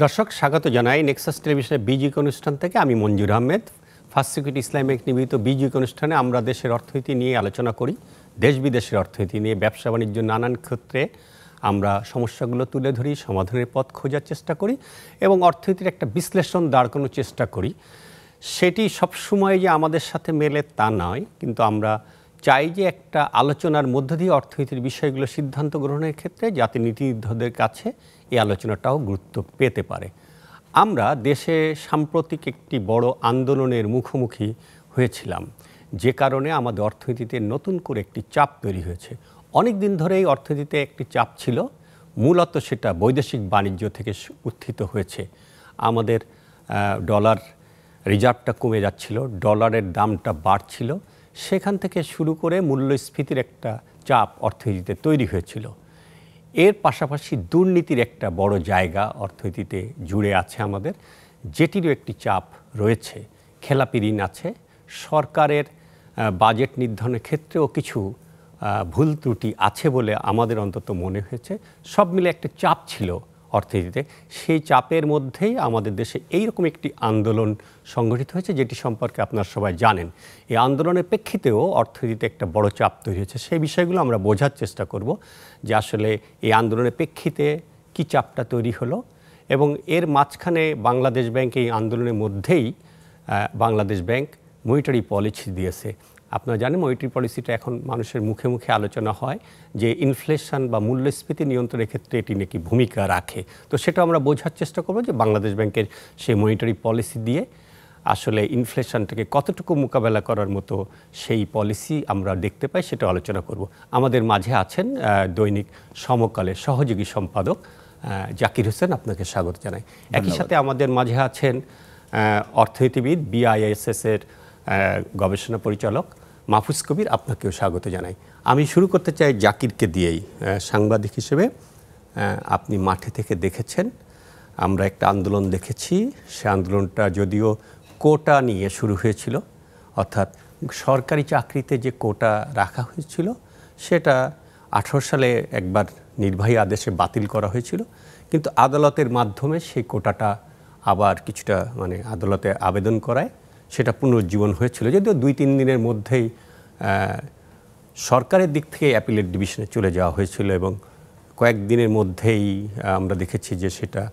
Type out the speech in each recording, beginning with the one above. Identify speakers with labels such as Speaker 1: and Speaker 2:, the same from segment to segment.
Speaker 1: দর্শক স্বাগত জানাই নেক্সাস টেলিভিশনের বিজিক অনুষ্ঠান থেকে। আমি মঞ্জুর আহমেদ। ফার্স্ট সিকিউরিটি ইসলামিক নিবেদিত বিজিক অনুষ্ঠানে আমরা দেশের অর্থনীতি নিয়ে আলোচনা করি, দেশ বিদেশের অর্থনীতি নিয়ে, ব্যবসা বাণিজ্য, নানান ক্ষেত্রে আমরা সমস্যাগুলো তুলে ধরি, সমাধানের পথ খোঁজার চেষ্টা করি এবং অর্থনীতির একটা বিশ্লেষণ দাঁড় করানোর চেষ্টা করি। সেটি সবসময় যে আমাদের সাথে মেলে তা নয়, কিন্তু আমরা চাই যে একটা আলোচনার মধ্য দিয়ে অর্থনীতির বিষয়গুলো সিদ্ধান্ত গ্রহণের ক্ষেত্রে যাতে নীতিনির্ধারকদের কাছে এই আলোচনাটাও গুরুত্ব পেতে পারে। আমরা দেশে সাম্প্রতিক একটি বড় আন্দোলনের মুখোমুখি হয়েছিলাম, যে কারণে আমাদের অর্থনীতিতে নতুন করে একটি চাপ তৈরি হয়েছে। অনেক দিন ধরেই অর্থনীতিতে একটি চাপ ছিল, মূলত সেটা বৈদেশিক বাণিজ্য থেকে উত্থিত হয়েছে। আমাদের ডলার রিজার্ভটা কমে যাচ্ছিল, ডলারের দামটা বাড়ছিল, সেখান থেকে শুরু করে মূল্যস্ফীতির একটা চাপ অর্থনীতিতে তৈরি হয়েছিল। এর পাশাপাশি দুর্নীতির একটা বড় জায়গা অর্থনীতিতে জুড়ে আছে আমাদের, যেটিরও একটি চাপ রয়েছে। খেলাপি ঋণ আছে, সরকারের বাজেট নির্ধারণের ক্ষেত্রেও কিছু ভুল ত্রুটি আছে বলে আমাদের অন্তত মনে হয়েছে। সব মিলে একটা চাপ ছিল অর্থনীতিতে। সেই চাপের মধ্যেই আমাদের দেশে এইরকম একটি আন্দোলন সংগঠিত হয়েছে, যেটি সম্পর্কে আপনারা সবাই জানেন। এই আন্দোলনের প্রেক্ষিতেও অর্থনীতিতে একটা বড় চাপ তৈরি হয়েছে। সেই বিষয়গুলো আমরা বোঝার চেষ্টা করব যে আসলে এই আন্দোলনের প্রেক্ষিতে কী চাপটা তৈরি হলো এবং এর মাঝখানে বাংলাদেশ ব্যাংক এই আন্দোলনের মধ্যেই বাংলাদেশ ব্যাংক মনিটারি পলিসি দিয়েছে। আপনারা জানেন মনিটারি পলিসিটা এখন মানুষের মুখে মুখে আলোচনা হয় যে ইনফ্লেশন বা মূল্যস্ফীতি নিয়ন্ত্রণের ক্ষেত্রে এটি নাকি ভূমিকা রাখে। তো সেটা আমরা বোঝার চেষ্টা করব যে বাংলাদেশ ব্যাংকের সেই মনিটারি পলিসি দিয়ে আসলে ইনফ্লেশনটাকে কতটুকু মোকাবেলা করার মতো সেই পলিসি আমরা দেখতে পাই, সেটা আলোচনা করব। আমাদের মাঝে আছেন দৈনিক সমকালের সহযোগী সম্পাদক জাকির হোসেন, আপনাকে স্বাগত জানাই। একই সাথে আমাদের মাঝে আছেন অর্থনীতিবিদ, BISS-এর গবেষণা পরিচালক মাহফুজ কবির, আপনাকেও স্বাগত জানাই। আমি শুরু করতে চাই জাকিরকে দিয়েই। সাংবাদিক হিসেবে আপনি মাঠে থেকে দেখেছেন, আমরা একটা আন্দোলন দেখেছি। সে আন্দোলনটা যদিও কোটা নিয়ে শুরু হয়েছিল, অর্থাৎ সরকারি চাকরিতে যে কোটা রাখা হয়েছিল সেটা 18 সালে একবার নির্বাহী আদেশে বাতিল করা হয়েছিল, কিন্তু আদালতের মাধ্যমে সেই কোটাটা আবার কিছুটা আদালতে আবেদন করায় সেটা পুনরুজ্জীবন হয়েছিল। যদিও 2-3 দিনের মধ্যেই সরকারের দিক থেকে অ্যাপিলেট ডিভিশনে চলে যাওয়া হয়েছিল এবং কয়েকদিনের মধ্যেই আমরা দেখেছি যে সেটা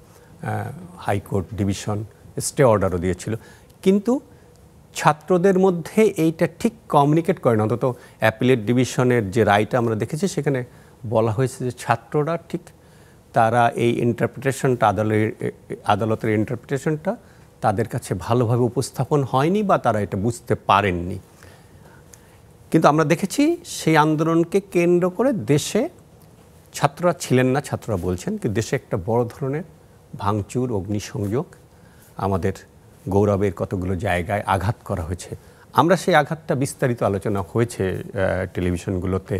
Speaker 1: হাইকোর্ট ডিভিশন স্টে অর্ডারও দিয়েছিল। কিন্তু ছাত্রদের মধ্যে এইটা ঠিক কমিউনিকেট করে না। অন্তত অ্যাপিলেট ডিভিশনের যে রায়টা আমরা দেখেছি সেখানে বলা হয়েছে যে ছাত্ররা ঠিক তারা এই ইন্টারপ্রিটেশনটা আদালতের ইন্টারপ্রিটেশনটা তাদের কাছে ভালোভাবে উপস্থাপন হয়নি বা তারা এটা বুঝতে পারেননি। কিন্তু আমরা দেখেছি সেই আন্দোলনকে কেন্দ্র করে দেশে ছাত্ররা ছিলেন না, ছাত্ররা বলছেন, কিন্তু দেশে একটা বড় ধরনের ভাঙচুর, অগ্নিসংযোগ, আমাদের গৌরবের কতগুলো জায়গায় আঘাত করা হয়েছে। আমরা সেই আঘাতটা বিস্তারিত আলোচনা হয়েছে টেলিভিশনগুলোতে,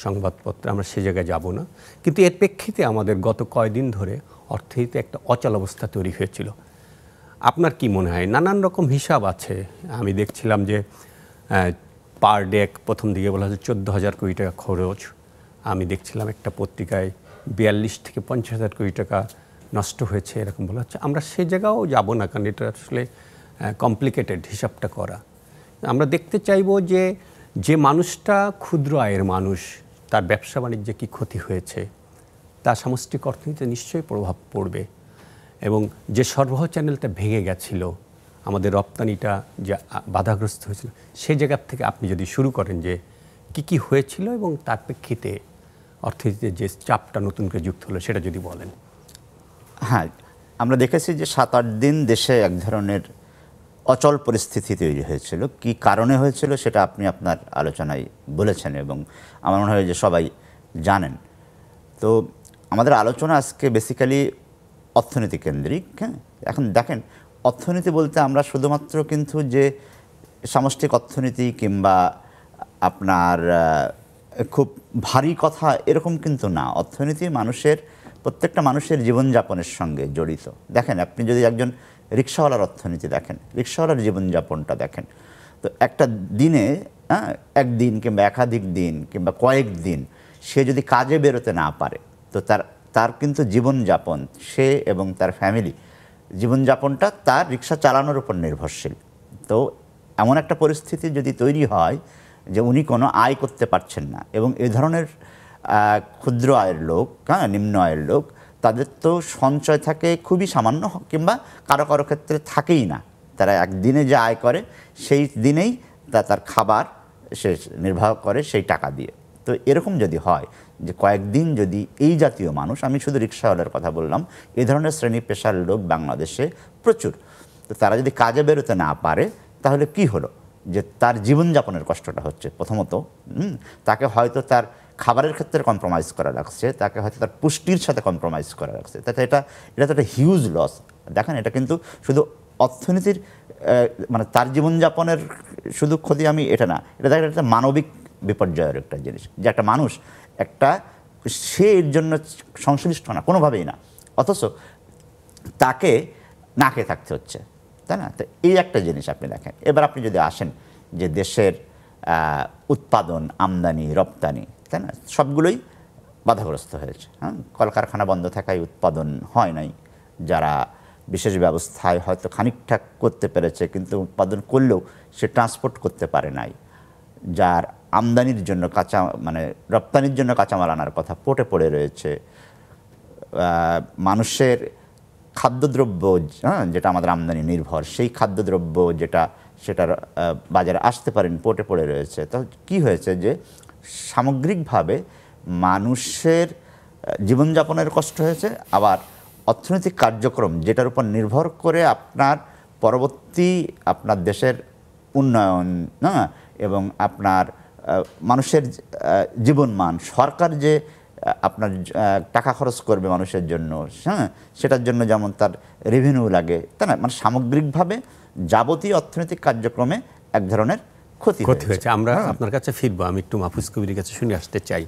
Speaker 1: সংবাদপত্রে, আমরা সে জায়গায় যাব না। কিন্তু এর প্রেক্ষিতে আমাদের গত কয়েকদিন ধরে অর্থনীতিতে একটা অচল অবস্থা তৈরি হয়েছিল। আপনার কি মনে হয়? নানান রকম হিসাব আছে। আমি দেখছিলাম যে পার ডে প্রথম দিকে বলা হচ্ছে 14,000 কোটি টাকা খরচ। আমি দেখছিলাম একটা পত্রিকায় 42 থেকে 50,000 কোটি টাকা নষ্ট হয়েছে, এরকম বলা হচ্ছে। আমরা সে জায়গাও যাব না, কারণ এটা আসলে কমপ্লিকেটেড হিসাবটা করা। আমরা দেখতে চাইব যে যে মানুষটা ক্ষুদ্র আয়ের মানুষ, তার ব্যবসা বাণিজ্যে কী ক্ষতি হয়েছে, তার সামষ্টিক অর্থনীতিতে নিশ্চয়ই প্রভাব পড়বে। এবং যে সরবরাহ চ্যানেলটা ভেঙে গেছিল, আমাদের রপ্তানিটা যে বাধাগ্রস্ত হয়েছিল, সেই জায়গার থেকে আপনি যদি শুরু করেন যে কি হয়েছিল এবং তার প্রেক্ষিতে অর্থনীতিতে যে চাপটা নতুন করে যুক্ত হলো, সেটা যদি বলেন।
Speaker 2: হ্যাঁ, আমরা দেখেছি যে 7-8 দিন দেশে এক ধরনের অচল পরিস্থিতি তৈরি হয়েছিল। কি কারণে হয়েছিল সেটা আপনি আপনার আলোচনায় বলেছেন এবং আমার মনে হয় যে সবাই জানেন। তো আমাদের আলোচনা আজকে বেসিক্যালি অর্থনীতি কেন্দ্রিক। হ্যাঁ, এখন দেখেন, অর্থনীতি বলতে আমরা শুধুমাত্র কিন্তু যে সামষ্টিক অর্থনীতি কিংবা আপনার খুব ভারী কথা এরকম কিন্তু না। অর্থনীতি প্রত্যেকটা মানুষের জীবনযাপনের সঙ্গে জড়িত। দেখেন, আপনি যদি একজন রিক্সাওয়ালার অর্থনীতি দেখেন, রিক্সাওয়ালার জীবনযাপনটা দেখেন, তো একটা দিনে একদিন কিংবা একাধিক দিন কিংবা কয়েক দিন সে যদি কাজে বেরোতে না পারে, তো তার তার কিন্তু জীবনযাপন, সে এবং তার ফ্যামিলি জীবনযাপনটা তার রিক্সা চালানোর উপর নির্ভরশীল। তো এমন একটা পরিস্থিতি যদি তৈরি হয় যে উনি কোনো আয় করতে পারছেন না, এবং এই ধরনের ক্ষুদ্র আয়ের লোক, হ্যাঁ, নিম্ন আয়ের লোক, তাদের তো সঞ্চয় থাকে খুবই সামান্য, কিংবা কারো কারো ক্ষেত্রে থাকেই না। তারা একদিনে যে আয় করে সেই দিনেই তার খাবার সে নির্বাহ করে সেই টাকা দিয়ে। তো এরকম যদি হয় যে কয়েকদিন যদি এই জাতীয় মানুষ, আমি শুধু রিক্সাওয়ালার কথা বললাম, এই ধরনের শ্রেণী পেশার লোক বাংলাদেশে প্রচুর, তো তারা যদি কাজে বেরোতে না পারে তাহলে কি হলো, যে তার জীবনযাপনের কষ্টটা হচ্ছে প্রথমত, তাকে হয়তো তার খাবারের ক্ষেত্রে কম্প্রোমাইজ করা লাগছে, তাকে হয়তো তার পুষ্টির সাথে কম্প্রোমাইজ করা লাগছে। তাতে এটা তো একটা হিউজ লস। দেখেন, এটা কিন্তু শুধু অর্থনীতির মানে তার জীবনযাপনের শুধু ক্ষতি আমি এটা না, এটা দেখেন একটা মানবিক বিপর্যয়ের একটা জিনিস, যে একটা মানুষ সে এর জন্য সংশ্লিষ্ট না কোনোভাবেই না, অথচ তাকে না খেয়ে থাকতে হচ্ছে, তাই না? তো এই একটা জিনিস আপনি দেখেন। এবার আপনি যদি আসেন যে দেশের উৎপাদন, আমদানি, রপ্তানি, তাই না, সবগুলোই বাধাগ্রস্ত হয়েছে। হ্যাঁ, কলকারখানা বন্ধ থাকায় উৎপাদন হয় নাই, যারা বিশেষ ব্যবস্থায় হয়তো খানিকটা করতে পেরেছে কিন্তু উৎপাদন করলেও সে ট্রান্সপোর্ট করতে পারে নাই, যার আমদানির জন্য রপ্তানির জন্য কাঁচামাল আনার কথা পোর্টে পড়ে রয়েছে, মানুষের খাদ্যদ্রব্য, হ্যাঁ, যেটা আমাদের আমদানি নির্ভর, সেই খাদ্যদ্রব্য সেটার বাজারে আসতে পারেন, পোর্টে পড়ে রয়েছে। তো কি হয়েছে যে সামগ্রিকভাবে মানুষের জীবনযাপনের কষ্ট হয়েছে, আবার অর্থনৈতিক কার্যক্রম যেটার উপর নির্ভর করে আপনার দেশের উন্নয়ন, হ্যাঁ, এবং আপনার মানুষের জীবনমান, সরকার যে আপনার টাকা খরচ করবে মানুষের জন্য, হ্যাঁ, সেটার জন্য যেমন তার রেভিনিউ লাগে, তাই না, মানে সামগ্রিকভাবে যাবতীয় অর্থনৈতিক কার্যক্রমে এক ধরনের ক্ষতি হয়েছে।
Speaker 1: আমরা আপনার কাছে ফিরবো, আমি একটু মাহফুজ কবিরের কাছে শুনে আসতে চাই।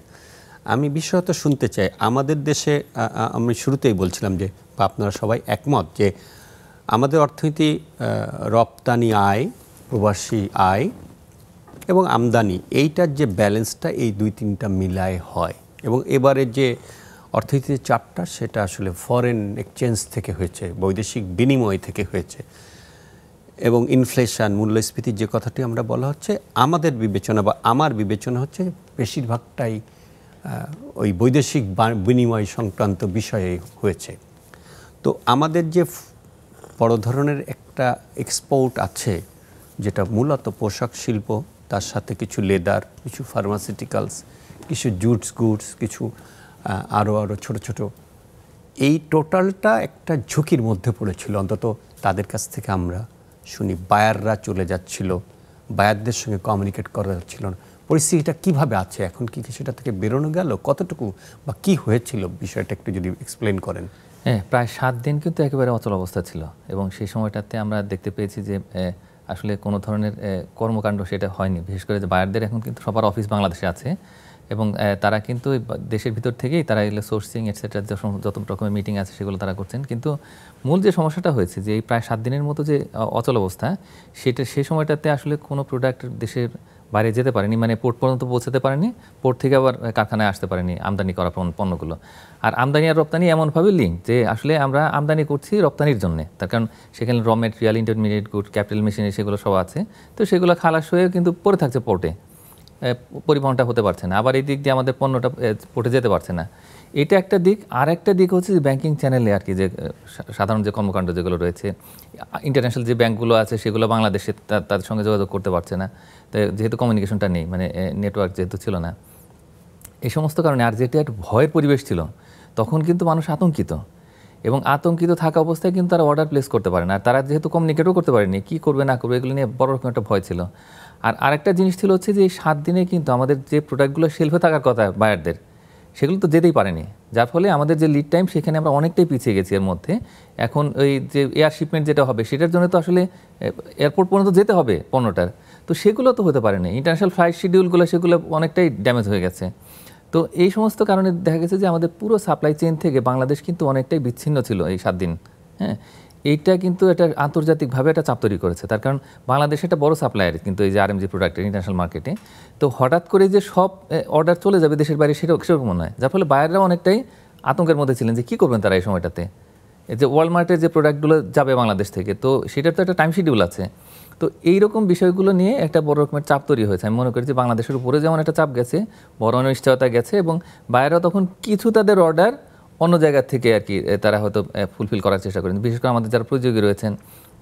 Speaker 1: আমি বিশেষত শুনতে চাই আমাদের দেশে, আমি শুরুতেই বলছিলাম যে আপনারা সবাই একমত যে আমাদের অর্থনীতি রপ্তানি আয়, প্রবাসী আয় এবং আমদানি, এইটার যে ব্যালেন্সটা এই দুই তিনটা মিলায় হয়, এবং এবারে যে অর্থনীতির চাপটা সেটা আসলে ফরেন এক্সচেঞ্জ থেকে হয়েছে, বৈদেশিক বিনিময় থেকে হয়েছে, এবং ইনফ্লেশন, মূল্যস্ফীতির যে কথাটি আমরা বলা হচ্ছে, আমাদের বিবেচনা বা আমার বিবেচনা হচ্ছে বেশিরভাগটাই ওই বৈদেশিক বিনিময় সংক্রান্ত বিষয়ে হয়েছে। তো আমাদের যে বড় ধরনের একটা এক্সপোর্ট আছে, যেটা মূলত পোশাক শিল্প, তার সাথে কিছু লেদার, কিছু ফার্মাসিউটিক্যালস, কিছু জুটস গুডস, কিছু আরও ছোট ছোট, এই টোটালটা একটা ঝুঁকির মধ্যে পড়েছিল। অন্তত তাদের কাছ থেকে আমরা শুনি বায়াররা চলে যাচ্ছিল, বায়ারদের সঙ্গে কমিউনিকেট করা যাচ্ছিল না। পরিস্থিতিটা কিভাবে আছে এখন? কি সেটা থেকে বেরোনো গেল কতটুকু, বা কি হয়েছিল বিষয়টা একটু যদি এক্সপ্লেন করেন।
Speaker 3: হ্যাঁ, প্রায় 7 দিন কিন্তু একেবারে অচল অবস্থা ছিল, এবং সেই সময়টাতে আমরা দেখতে পেয়েছি যে আসলে কোনো ধরনের কর্মকাণ্ড সেটা হয়নি। বিশেষ করে যে বায়ারদের এখন কিন্তু সবার অফিস বাংলাদেশে আছে, এবং তারা কিন্তু দেশের ভিতর থেকেই তারা এগুলো সোর্সিং এটসেট্রা যত রকমের মিটিং আছে সেগুলো তারা করছেন। কিন্তু মূল যে সমস্যাটা হয়েছে যে এই প্রায় 7 দিনের মতো যে অচল অবস্থা, সেই সময়টাতে আসলে কোনো প্রোডাক্ট দেশের বাইরে যেতে পারেনি, মানে পোর্ট পর্যন্ত পৌঁছাতে পারেনি, পোর্ট থেকে আবার কারখানায় আসতে পারেনি আমদানি করা পণ্যগুলো। আর আমদানি আর রপ্তানি এমনভাবে লিঙ্ক যে আসলে আমরা আমদানি করছি রপ্তানির জন্য, তার কারণ সেখানে র material, intermediate good, capital machinery সেগুলো সব আছে, তো সেগুলো খালাস হয়ে কিন্তু পড়ে থাকছে পোর্টে, পরিবহনটা হতে পারছে না, আবার এই দিক দিয়ে আমাদের পণ্যটা পোর্টে যেতে পারছে না। এটা একটা দিক। আর একটা দিক হচ্ছে যে ব্যাংকিং চ্যানেলে আর কি, যে সাধারণ যে কর্মকাণ্ড যেগুলো রয়েছে, ইন্টারন্যাশনাল যে ব্যাংকগুলো আছে সেগুলো বাংলাদেশে তাদের সঙ্গে যোগাযোগ করতে পারছে না, যেহেতু কমিউনিকেশনটা নেই, মানে নেটওয়ার্ক যেহেতু ছিল না, এই সমস্ত কারণে। আর যেটা একটা ভয়ের পরিবেশ ছিল, তখন কিন্তু মানুষ আতঙ্কিত, এবং আতঙ্কিত থাকা অবস্থায় কিন্তু তারা অর্ডার প্লেস করতে পারে না, আর তারা যেহেতু কমিউনিকেটও করতে পারেনি, কী করবে না করবে এগুলো নিয়ে বড় রকম একটা ভয় ছিল। আর আরেকটা জিনিস ছিল হচ্ছে যে এই 7 দিনে কিন্তু আমাদের যে প্রোডাক্টগুলো শেলফে থাকার কথা বায়ারদের, সেগুলো তো যেতেই পারেনি, যার ফলে আমাদের যে লিড টাইম সেখানে আমরা অনেকটাই পিছিয়ে গেছি। এর মধ্যে এখন ওই যে এয়ার শিপমেন্ট যেটা হবে সেটার জন্য তো আসলে এয়ারপোর্ট পর্যন্ত যেতে হবে পণ্যটার, তো সেগুলো তো হতে পারেনি। ইন্টারন্যাশনাল ফ্লাইট শিডিউলগুলো সেগুলো অনেকটাই ড্যামেজ হয়ে গেছে। তো এই সমস্ত কারণে দেখা গেছে যে আমাদের পুরো সাপ্লাই চেইন থেকে বাংলাদেশ কিন্তু অনেকটাই বিচ্ছিন্ন ছিল এই 7 দিন। হ্যাঁ, এইটা কিন্তু এটা আন্তর্জাতিকভাবে একটা চাপ তৈরি করেছে, তার কারণ বাংলাদেশ একটা বড় সাপ্লায়ার কিন্তু এই যে আরএমজি প্রোডাক্টের ইন্টারন্যাশনাল মার্কেটে। তো হঠাৎ করে যে সব অর্ডার চলে যাবে দেশের বাইরে সেরকম নয়, যার ফলে বায়াররা অনেকটাই আতঙ্কের মধ্যে ছিলেন যে কী করবেন তারা এই সময়টাতে। এই যে ওয়ালমার্টের যে প্রোডাক্টগুলো যাবে বাংলাদেশ থেকে, তো সেটার তো একটা টাইম শিডিউল আছে। তো এইরকম বিষয়গুলো নিয়ে একটা বড় রকমের চাপ তৈরি হয়েছে। আমি মনে করি যে বাংলাদেশের উপরে যেমন একটা চাপ গেছে, বড় অনিশ্চয়তা গেছে, এবং বাইরেও তখন কিছু তাদের অর্ডার অন্য জায়গা থেকে আর কি তারা হয়তো ফুলফিল করার চেষ্টা করেন। বিশেষ করে আমাদের যারা প্রতিযোগী রয়েছেন,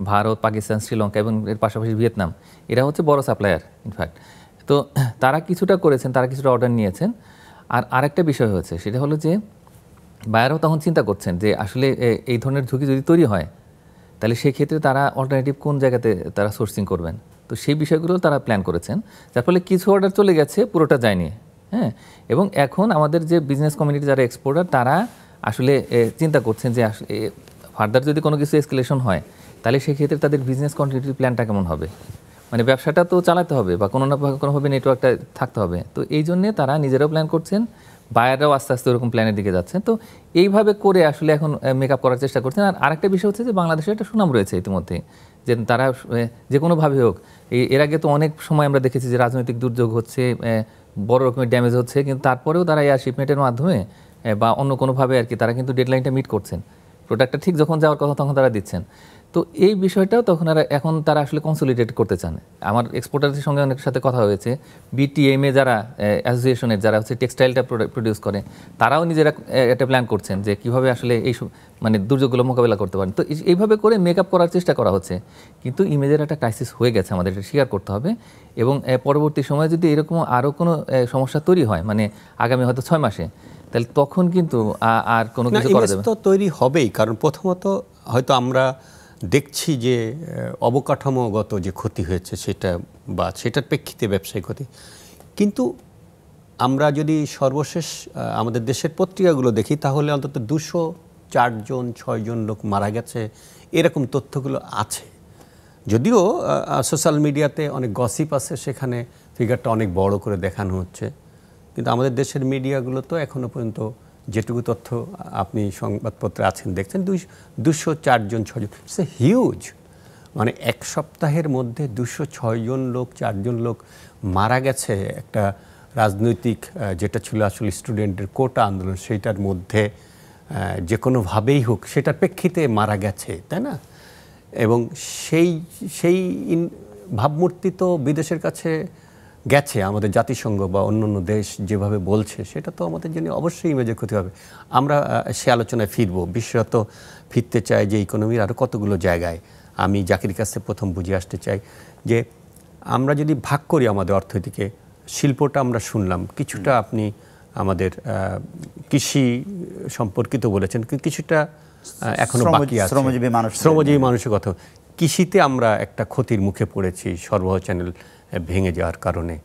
Speaker 3: ভারত, পাকিস্তান, শ্রীলঙ্কা এবং এর পাশাপাশি ভিয়েতনাম, এরা হচ্ছে বড় সাপ্লায়ার ইনফ্যাক্ট। তো তারা কিছুটা করেছেন, তারা কিছুটা অর্ডার নিয়েছেন। আর আরেকটা বিষয় হয়েছে, সেটা হলো যে বায়ারও তখন চিন্তা করছেন যে আসলে এই ধরনের ঝুঁকি যদি তৈরি হয়, তাহলে সেই ক্ষেত্রে তারা অল্টারনেটিভ কোন জায়গাতে তারা সোর্সিং করবেন। তো সেই বিষয়গুলো তারা প্ল্যান করেছেন, যার ফলে কিছু অর্ডার চলে গেছে, পুরোটা যায়নি। হ্যাঁ, এবং এখন আমাদের যে বিজনেস কমিউনিটি যারা এক্সপোর্টার, তারা আসলে চিন্তা করছেন যে ফার্দার যদি কোনো কিছু এসকেলেশন হয়, তাহলে সেক্ষেত্রে তাদের বিজনেস কন্টিনিউটি প্ল্যানটা কেমন হবে। মানে ব্যবসাটা তো চালাতে হবে বা কোনো না কোনোভাবে নেটওয়ার্কটা থাকতে হবে। তো এই জন্যে তারা নিজেরাও প্ল্যান করছেন, বায়াররাও আস্তে আস্তে ওরকম প্ল্যানের দিকে যাচ্ছেন। তো এইভাবে করে আসলে এখন মেকআপ করার চেষ্টা করছেন। আর আরেকটা বিষয় হচ্ছে যে বাংলাদেশের একটা সুনাম রয়েছে ইতিমধ্যে, যে তারা যে কোনোভাবে হোক, এর আগে তো অনেক সময় আমরা দেখেছি যে রাজনৈতিক দুর্যোগ হচ্ছে, বড় রকমের ড্যামেজ হচ্ছে, কিন্তু তারপরেও তারা এয়ার শিপমেন্টের মাধ্যমে বা অন্য কোনোভাবে আর কি তারা কিন্তু ডেডলাইনটা মিট করছেন। প্রোডাক্টটা ঠিক যখন যাওয়ার কথা তখন তারা দিচ্ছেন। তো এই বিষয়টাও তখন এখন তারা আসলে কনসলিডেট করতে চান। আমার এক্সপোর্টারদের সঙ্গে অনেকের সাথে কথা হয়েছে, বিটিএমএ যারা অ্যাসোসিয়েশনের যারা হচ্ছে টেক্সটাইলটা প্রডিউস করে, তারাও নিজেরা একটা প্ল্যান করছেন যে কীভাবে আসলে এই মানে দুর্যোগগুলো মোকাবেলা করতে পারেন। তো এইভাবে করে মেকআপ করার চেষ্টা করা হচ্ছে, কিন্তু ইমেজের একটা ক্রাইসিস হয়ে গেছে, আমাদের এটা স্বীকার করতে হবে। এবং পরবর্তী সময়ে যদি এরকম আরও কোনো সমস্যা তৈরি হয়, মানে আগামী হয়তো 6 মাসে, তাহলে তখন কিন্তু আর কোনো কিছু করা যাবে
Speaker 1: তো তৈরি হবেই। কারণ প্রথমত হয়তো আমরা দেখছি যে অবকাঠামোগত যে ক্ষতি হয়েছে সেটা বা সেটার প্রেক্ষিতে ব্যবসায়িক ক্ষতি, কিন্তু আমরা যদি সর্বশেষ আমাদের দেশের পত্রিকাগুলো দেখি, তাহলে অন্তত 204 জন 6 জন লোক মারা গেছে, এরকম তথ্যগুলো আছে। যদিও সোশ্যাল মিডিয়াতে অনেক গসিপ আছে, সেখানে ফিগারটা অনেক বড় করে দেখানো হচ্ছে, কিন্তু আমাদের দেশের মিডিয়াগুলো তো এখনো পর্যন্ত যেটুকু তথ্য আপনি সংবাদপত্রে আছেন দেখছেন, 204 জন 6 জন, ইটস এ হিউজ। মানে এক সপ্তাহের মধ্যে 206 জন লোক, 4 জন লোক মারা গেছে একটা রাজনৈতিক যেটা ছিল আসলে স্টুডেন্টের কোটা আন্দোলন, সেইটার মধ্যে যে কোনোভাবেই হোক সেটার প্রেক্ষিতে মারা গেছে, তাই না? এবং সেই ভাবমূর্তি তো বিদেশের কাছে গেছে। আমাদের জাতিসংঘ বা অন্যান্য দেশ যেভাবে বলছে, সেটা তো আমাদের জন্য অবশ্যই ইমেজের ক্ষতি হবে। আমরা সে আলোচনায় ফিরব, বিশেষত ফিরতে চাই যে ইকোনমির আরও কতগুলো জায়গায়। আমি জাকির কাছে প্রথম বুঝে আসতে চাই যে আমরা যদি ভাগ করি আমাদের অর্থনীতিকে, শিল্পটা আমরা শুনলাম কিছুটা, আপনি আমাদের কৃষি সম্পর্কিত বলেছেন, কিছুটা এখনো বাকি আছে, শ্রমজীবী মানুষের কথা। কৃষিতে আমরা একটা ক্ষতির মুখে পড়েছি সরবরাহ চ্যানেল ভেঙে যাওয়ার কারণে।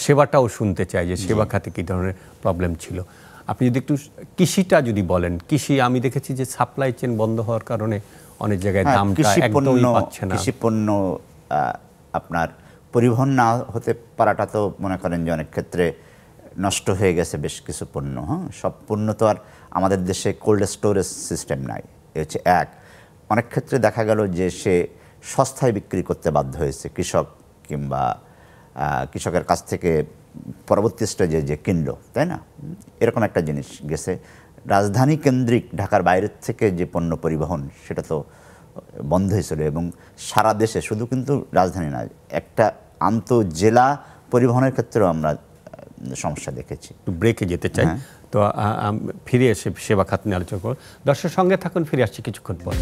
Speaker 1: সেবাটাও শুনতে চাই যে সেবা খাতে কী ধরনের প্রবলেম ছিল। আপনি যদি একটু কৃষিটা যদি বলেন, কৃষি আমি দেখেছি যে সাপ্লাই চেন বন্ধ হওয়ার কারণে অনেক জায়গায় দামটা একদমই পাচ্ছে না।
Speaker 2: কৃষি পণ্য আপনার পরিবহন না হতে পারাটা তো মনে করেন যে অনেক ক্ষেত্রে নষ্ট হয়ে গেছে বেশ কিছু পণ্য। হ্যাঁ, সব পণ্য তো আর আমাদের দেশে কোল্ড স্টোরেজ সিস্টেম নাই, এ হচ্ছে এক। অনেক ক্ষেত্রে দেখা গেল যে সে সস্তায় বিক্রি করতে বাধ্য হয়েছে কৃষক, কিংবা কৃষকের কাছ থেকে পরবর্তী স্টেজে যে কিনলো, তাই না? এরকম একটা জিনিস গেছে। রাজধানী কেন্দ্রিক ঢাকার বাইরের থেকে যে পণ্য পরিবহন, সেটা তো বন্ধ হয়েছিল। এবং সারা দেশে, শুধু কিন্তু রাজধানী না, একটা আন্তঃজেলা পরিবহনের ক্ষেত্রেও আমরা সমস্যা দেখেছি।
Speaker 1: ব্রেকে যেতে চাই, তো ফিরে এসে সেবা খাত নিয়ে আলোচনা করব। দর্শকের সঙ্গে থাকুন, ফিরে আসছি কিছুক্ষণ পর।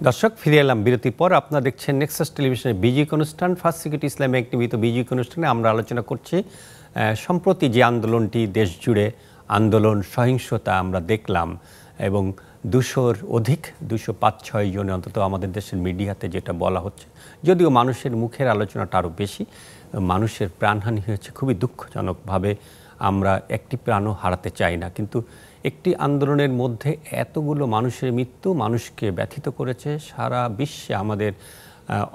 Speaker 1: দর্শক, ফিরে এলাম বিরতির পর। আপনারা দেখছেন নেক্সাস টেলিভিশনের বিজিক অনুষ্ঠান, ফার্স্ট সিকিউরিটি ইসলাম ব্যাংক নিবেদিত বিজিক অনুষ্ঠানে আমরা আলোচনা করছি সম্প্রতি যে আন্দোলনটি দেশ জুড়ে আন্দোলন, সহিংসতা আমরা দেখলাম, এবং 200-র অধিক, 205-6 জনে অন্তত আমাদের দেশের মিডিয়াতে যেটা বলা হচ্ছে, যদিও মানুষের মুখের আলোচনাটা আরও বেশি, মানুষের প্রাণহানি হয়েছে খুবই দুঃখজনকভাবে। আমরা একটি প্রাণও হারাতে চাই না, কিন্তু একটি আন্দোলনের মধ্যে এতগুলো মানুষের মৃত্যু মানুষকে ব্যথিত করেছে। সারা বিশ্বে আমাদের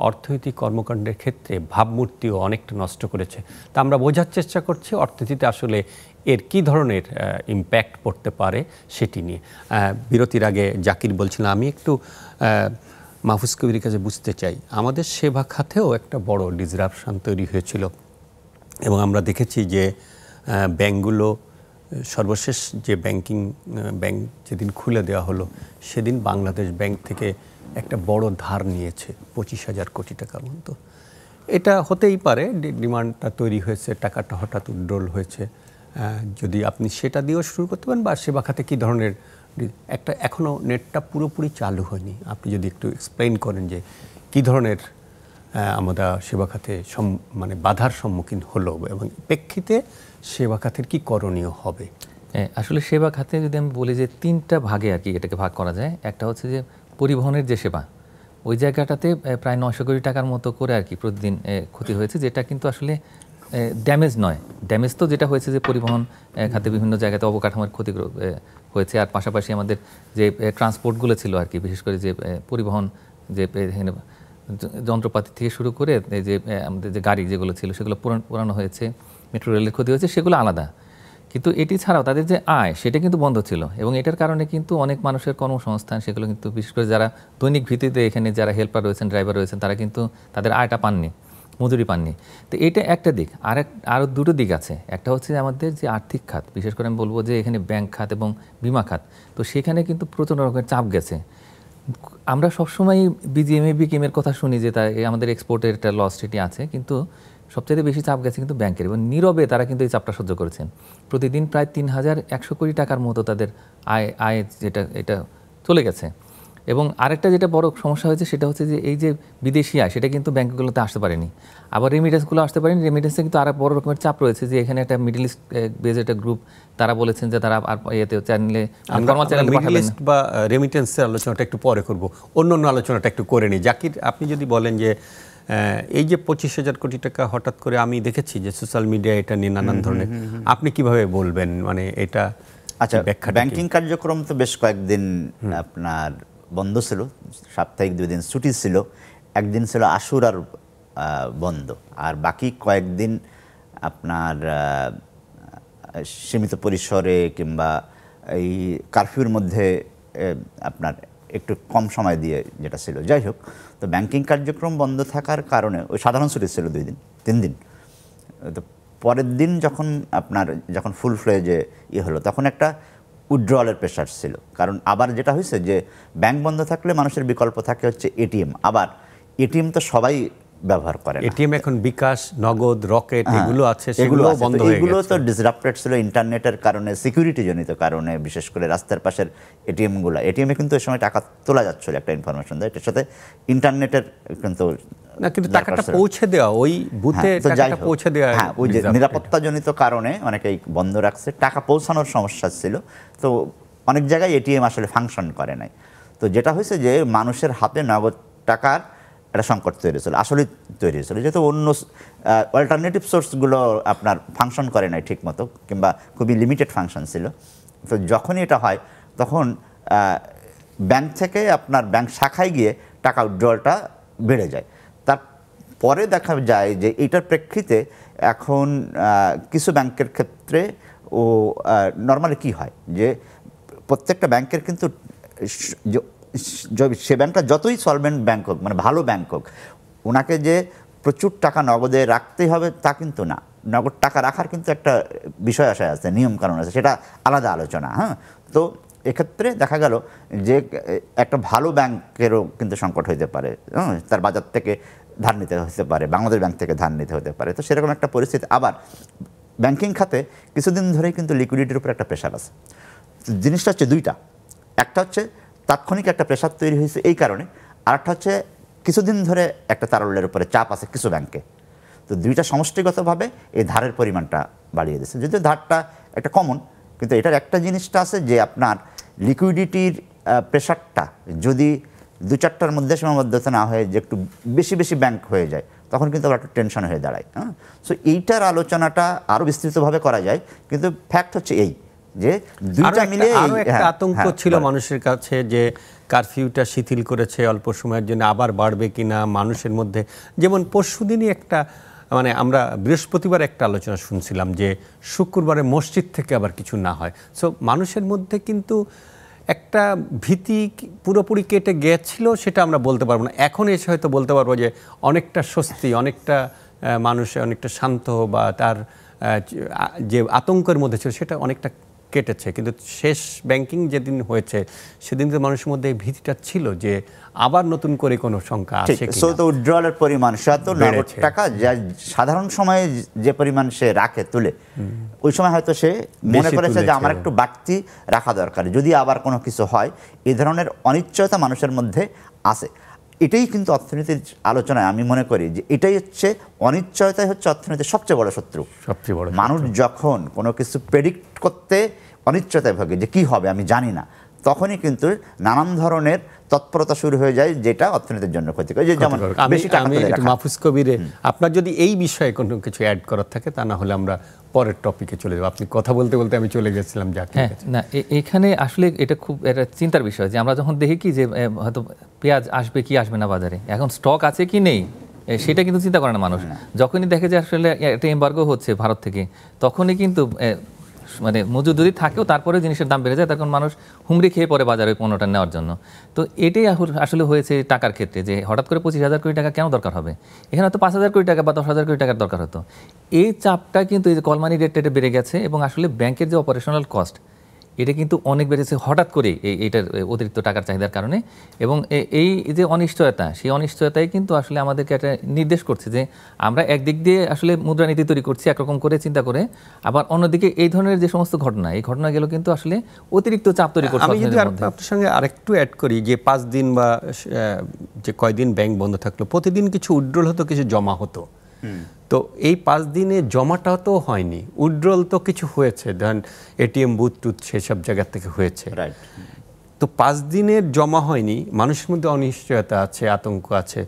Speaker 1: অর্থনৈতিক কর্মকাণ্ডের ক্ষেত্রে ভাবমূর্তিও অনেকটা নষ্ট করেছে। তা আমরা বোঝার চেষ্টা করছি অর্থনীতিতে আসলে এর কী ধরনের ইম্প্যাক্ট পড়তে পারে সেটি নিয়ে। বিরতির আগে জাকির বলছিলাম, আমি একটু মাহফুজ কবিরের কাছে বুঝতে চাই, আমাদের সেবা খাতেও একটা বড় ডিসরাপশন তৈরি হয়েছিল এবং আমরা দেখেছি যে ব্যাংকগুলো সর্বশেষ যে ব্যাংক যেদিন খুলে দেওয়া হলো সেদিন বাংলাদেশ ব্যাংক থেকে একটা বড় ধার নিয়েছে 25,000 কোটি টাকার মতো। এটা হতেই পারে, ডিমান্ডটা তৈরি হয়েছে, টাকাটা হঠাৎ উইথড্রল হয়েছে। যদি আপনি সেটা দিয়েও শুরু করতে পারেন বা সেবা খাতে কী ধরনের একটা, এখনও নেটটা পুরোপুরি চালু হয়নি, আপনি যদি একটু এক্সপ্লেইন করেন যে কী ধরনের আমরা সেবা খাতে মানে বাধার সম্মুখীন হলো এবং প্রেক্ষিতে সেবা খাতের কী করণীয় হবে।
Speaker 3: আসলে সেবা খাতে যদি আমি বলি যে 3টা ভাগে আর কি এটাকে ভাগ করা যায়। একটা হচ্ছে যে পরিবহনের যে সেবা, ওই জায়গাটাতে প্রায় 900 কোটি টাকার মতো করে আর কি প্রতিদিন ক্ষতি হয়েছে, যেটা কিন্তু আসলে ড্যামেজ নয়। ড্যামেজ তো যেটা হয়েছে যে পরিবহন খাতে বিভিন্ন জায়গাতে অবকাঠামোর ক্ষতি হয়েছে, আর পাশাপাশি আমাদের যে ট্রান্সপোর্টগুলো ছিল আর কি, বিশেষ করে যে পরিবহন যে যন্ত্রপাতি থেকে শুরু করে যে আমাদের যে গাড়ি যেগুলো ছিল সেগুলো পুরানো হয়েছে, মেট্রো রেলের ক্ষতি হয়েছে, সেগুলো আলাদা। কিন্তু এটি ছাড়াও তাদের যে আয় সেটা কিন্তু বন্ধ ছিল এবং এটার কারণে কিন্তু অনেক মানুষের কর্মসংস্থান, সেগুলো কিন্তু বিশেষ করে যারা দৈনিক ভিত্তিতে এখানে যারা হেল্পার রয়েছেন, ড্রাইভার রয়েছেন, তারা কিন্তু তাদের আয়টা পাননি, মজুরি পাননি। তো এটা একটা দিক। আরও দুটো দিক আছে। একটা হচ্ছে আমাদের যে আর্থিক খাত, বিশেষ করে আমি বলবো যে এখানে ব্যাংক খাত এবং বিমা খাত, তো সেখানে কিন্তু প্রচণ্ড রকমের চাপ গেছে। আমরা সবসময় বিজিএমএ বিকেমের কথা শুনি যে আমাদের এক্সপোর্টের একটা লস সেটি আছে, কিন্তু সবচেয়ে বেশি চাপ গেছে কিন্তু ব্যাংকের, এবং নীরবে তারা কিন্তু এই চাপটা সহ্য করেছেন। প্রতিদিন প্রায় 3,100 কোটি টাকার মতো তাদের আয় এটা চলে গেছে। এবং আরেকটা যেটা বড় সমস্যা হয়েছে সেটা হচ্ছে যে এই যে বিদেশি আয় সেটা কিন্তু ব্যাংকগুলোতে আসতে পারেনি, আবার রেমিটেন্সগুলো আসতে পারেনি। রেমিটেন্সে কিন্তু আরও বড় রকমের চাপ রয়েছে যে এখানে একটা মিডল ইস্ট বেজ একটা গ্রুপ, তারা বলেছেন যে তারা আর ইয়েতে চ্যানেলে
Speaker 1: মিডল ইস্ট বা রেমিটেন্সের আলোচনাটা একটু পরে করব, অন্য আলোচনাটা একটু করে নিই। জাকির, আপনি যদি বলেন যে এই যে 25,000 কোটি টাকা হঠাৎ করে আমি দেখেছি যে সোশ্যাল মিডিয়ায় এটা নিয়ে নানান ধরনের, আপনি কিভাবে বলবেন মানে এটা?
Speaker 2: আচ্ছা, ব্যাংকিং কার্যক্রম তো বেশ কয়েকদিন আপনার বন্ধ ছিল, সাপ্তাহিক 2 দিন ছুটি ছিল, একদিন ছিল আশুরার বন্ধ, আর বাকি কয়েকদিন আপনার সীমিত পরিসরে কিংবা এই কারফিউর মধ্যে আপনার একটু কম সময় দিয়ে যেটা ছিল। যাই হোক, তো ব্যাংকিং কার্যক্রম বন্ধ থাকার কারণে ওই সাধারণ ছুটি ছিল 2 দিন 3 দিন। তো পরের দিন যখন ফুল ফ্লেজে হলো, তখন একটা উইথড্রয়ালের প্রেশার ছিল। কারণ আবার যেটা হয়েছে যে ব্যাংক বন্ধ থাকলে মানুষের বিকল্প থাকে হচ্ছে এটিএম। আবার এটিএম তো সবাই ব্যবহার করে,
Speaker 1: এটিএম এখন বিকাশ, নগদ, রকেট এগুলো আছে, সেগুলো বন্ধ হয়ে গেছে।
Speaker 2: এগুলো তো ডিসরাপ্টেড ছিল ইন্টারনেটের কারণে, সিকিউরিটি জনিত কারণে, বিশেষ করে রাস্তার পাশের এটিএমগুলো। এটিএমে কিন্তু ওই সময় টাকা তোলা যাচ্ছিল, একটা ইনফরমেশন দেয়, এটার সাথে ইন্টারনেটের কিন্তু
Speaker 1: না, কিন্তু টাকাটা পৌঁছে দেওয়া, ওই বুথে টাকাটা পৌঁছে দেওয়া,
Speaker 2: হ্যাঁ, ওই যে নিরাপত্তাজনিত কারণে অনেকেই বন্ধ রাখছে, টাকা পৌঁছানোর সমস্যা ছিল। তো অনেক জায়গায় এটিএম আসলে ফাংশন করে নাই। তো যেটা হয়েছে যে মানুষের হাতে নগদ টাকার একটা সংকট তৈরি হয়েছিল, আসলে তৈরি হয়েছিল, যেহেতু অন্য অল্টারনেটিভ সোর্সগুলো আপনার ফাংশন করে নাই ঠিক মতো, কিংবা খুবই লিমিটেড ফাংশন ছিল। তো যখনই এটা হয় তখন ব্যাংক থেকে আপনার ব্যাংক শাখায় গিয়ে টাকা উইথড্রলটা বেড়ে যায়। তারপরে দেখা যায় যে এইটার প্রেক্ষিতে এখন কিছু ব্যাংকের ক্ষেত্রে নর্মালি কি হয় যে প্রত্যেকটা ব্যাংকের কিন্তু সে ব্যাংকটা যতই সলভেন্ট ব্যাংক হোক, মানে ভালো ব্যাংক হোক, ওনাকে যে প্রচুর টাকা নগদে রাখতেই হবে তা কিন্তু না। নগদ টাকা রাখার কিন্তু একটা বিষয় আশায় আছে, নিয়মকানুন আছে, সেটা আলাদা আলোচনা। হ্যাঁ, তো এক্ষেত্রে দেখা গেল যে একটা ভালো ব্যাংকেরও কিন্তু সংকট হতে পারে, তার বাজার থেকে ধার নিতে হতে পারে, বাংলাদেশ ব্যাংক থেকে ধার নিতে হতে পারে। তো সেরকম একটা পরিস্থিতি। আবার ব্যাংকিং খাতে কিছুদিন ধরেই কিন্তু লিকুইডিটির উপর একটা প্রেশার আছে। জিনিসটা হচ্ছে 2টা, একটা হচ্ছে তাৎক্ষণিক একটা প্রেশার তৈরি হয়েছে এই কারণে, আর একটা হচ্ছে কিছুদিন ধরে একটা তারল্যের উপরে চাপ আছে কিছু ব্যাংকে। তো 2টা সমষ্টিগতভাবে এই ধারের পরিমাণটা বাড়িয়ে দিচ্ছে। যদিও ধারটা একটা কমন, কিন্তু এটার একটা জিনিসটা আছে যে আপনার লিকুইডিটির প্রেশারটা যদি 2-4টার মধ্যে সীমাবদ্ধতা না হয়ে যে একটু বেশি বেশি ব্যাংক হয়ে যায়, তখন কিন্তু আবার একটু টেনশন হয়ে দাঁড়ায়। হ্যাঁ, সো এইটার আলোচনাটা আরও বিস্তৃতভাবে করা যায়, কিন্তু ফ্যাক্ট হচ্ছে এই যে 2টা মিলে
Speaker 1: আরো একটা আতঙ্ক ছিল মানুষের কাছে যে কারফিউটা শিথিল করেছে অল্প সময়ের জন্য, আবার বাড়বে কিনা মানুষের মধ্যে। যেমন পরশুদিনই একটা, মানে আমরা বৃহস্পতিবার একটা আলোচনা শুনছিলাম যে শুক্রবারে মসজিদ থেকে আবার কিছু না হয়। সো মানুষের মধ্যে কিন্তু একটা ভীতি পুরোপুরি কেটে গিয়েছিল সেটা আমরা বলতে পারবো না। এখন এসে হয়তো বলতে পারবো যে অনেকটা স্বস্তি, অনেকটা মানুষ অনেকটা শান্ত, বা তার যে আতঙ্কের মধ্যে ছিল সেটা অনেকটা কেটেছে। কিন্তু শেষ ব্যাংকিং যেদিন হয়েছে সেদিন তো মানুষের মধ্যে এই ভীতিটা ছিল যে আবার নতুন করে কোনো সংখ্যা আসে
Speaker 2: সো
Speaker 1: কিনা।
Speaker 2: তো উইথড্রয়ালের পরিমাণ সেটা তো নগদ টাকা যা সাধারণ সময়ে যে পরিমাণ সে রাখে তুলে, ওই সময় হয়তো সে মনে করেছে যে আমার একটু বাড়তি রাখা দরকার যদি আবার কোনো কিছু হয়। এই ধরনের অনিশ্চয়তা মানুষের মধ্যে আছে। এটাই কিন্তু অর্থনীতির আলোচনায় আমি মনে করি যে এটাই হচ্ছে অনিশ্চয়তাই হচ্ছে অর্থনীতির সবচেয়ে বড় শত্রু।
Speaker 1: সবচেয়ে বড়
Speaker 2: মানুষ যখন কোনো কিছু প্রেডিক্ট করতে অনিশ্চয়তায় ভোগে যে কি হবে আমি জানি না, তখনই কিন্তু নানান ধরনের তৎপরতা শুরু হয়ে যায় যেটা অর্থনীতির জন্য ক্ষতিকর। যে যেমন বেশি টাকা তুলে রাখা।
Speaker 1: মাহফুজ কবিরে, আপনার যদি এই বিষয়ে কোনো কিছু অ্যাড করার থাকে তা না হলে আমরা পরের টপিকে চলে যাব। আপনি কথা বলতে বলতে আমি চলে গেছিলাম।
Speaker 3: হ্যাঁ, না এখানে আসলে এটা খুব একটা চিন্তার বিষয় যে আমরা যখন দেখি কি যে হয়তো পেঁয়াজ আসবে কি আসবে না বাজারে, এখন স্টক আছে কি নেই সেটা কিন্তু চিন্তা করে না মানুষ। যখনই দেখে যে আসলে একটা এমবার্গো হচ্ছে ভারত থেকে, তখনই কিন্তু মানে মজুদ যদি থাকেও তারপরে জিনিসের দাম বেড়ে যায়, তখন মানুষ হুমড়ি খেয়ে পড়ে বাজারে ওই পণ্যটা নেওয়ার জন্য। তো এটাই আসলে হয়েছে টাকার ক্ষেত্রে, যে হঠাৎ করে 25,000 কোটি টাকা কেন দরকার হবে, এখানে হয়তো 5,000 কোটি টাকা বা 10,000 কোটি টাকার দরকার হতো। এই চাপটা কিন্তু এই যে কল মানি রেট বেড়ে গেছে, এবং আসলে ব্যাংকের যে অপারেশনাল কস্ট এটা কিন্তু অনেক বেড়েছে হঠাৎ করে এইটার অতিরিক্ত টাকার চাহিদার কারণে। এবং এই যে অনিশ্চয়তা, সেই অনিশ্চয়তাই কিন্তু আসলে আমাদেরকে একটা নির্দেশ করছে যে আমরা একদিক দিয়ে আসলে মুদ্রানীতি তৈরি করছি একরকম করে চিন্তা করে, আবার অন্যদিকে এই ধরনের যে সমস্ত ঘটনা, এই ঘটনাগুলো কিন্তু আসলে অতিরিক্ত চাপ তৈরি করছে।
Speaker 1: আমি যদি আপনার সঙ্গে আরেকটু অ্যাড করি যে 5 দিন বা যে কয়দিন ব্যাংক বন্ধ থাকলো, প্রতিদিন কিছু উইথড্রল হতো, কিছু জমা হতো। তো এই 5 দিনে জমাটাও তো হয়নি, উইথড্রল তো কিছু হয়েছে, ধরেন এটিএম বুথ টুথ সেসব জায়গা থেকে হয়েছে। তো 5 দিনের জমা হয়নি, মানুষের মধ্যে অনিশ্চয়তা আছে, আতঙ্ক আছে।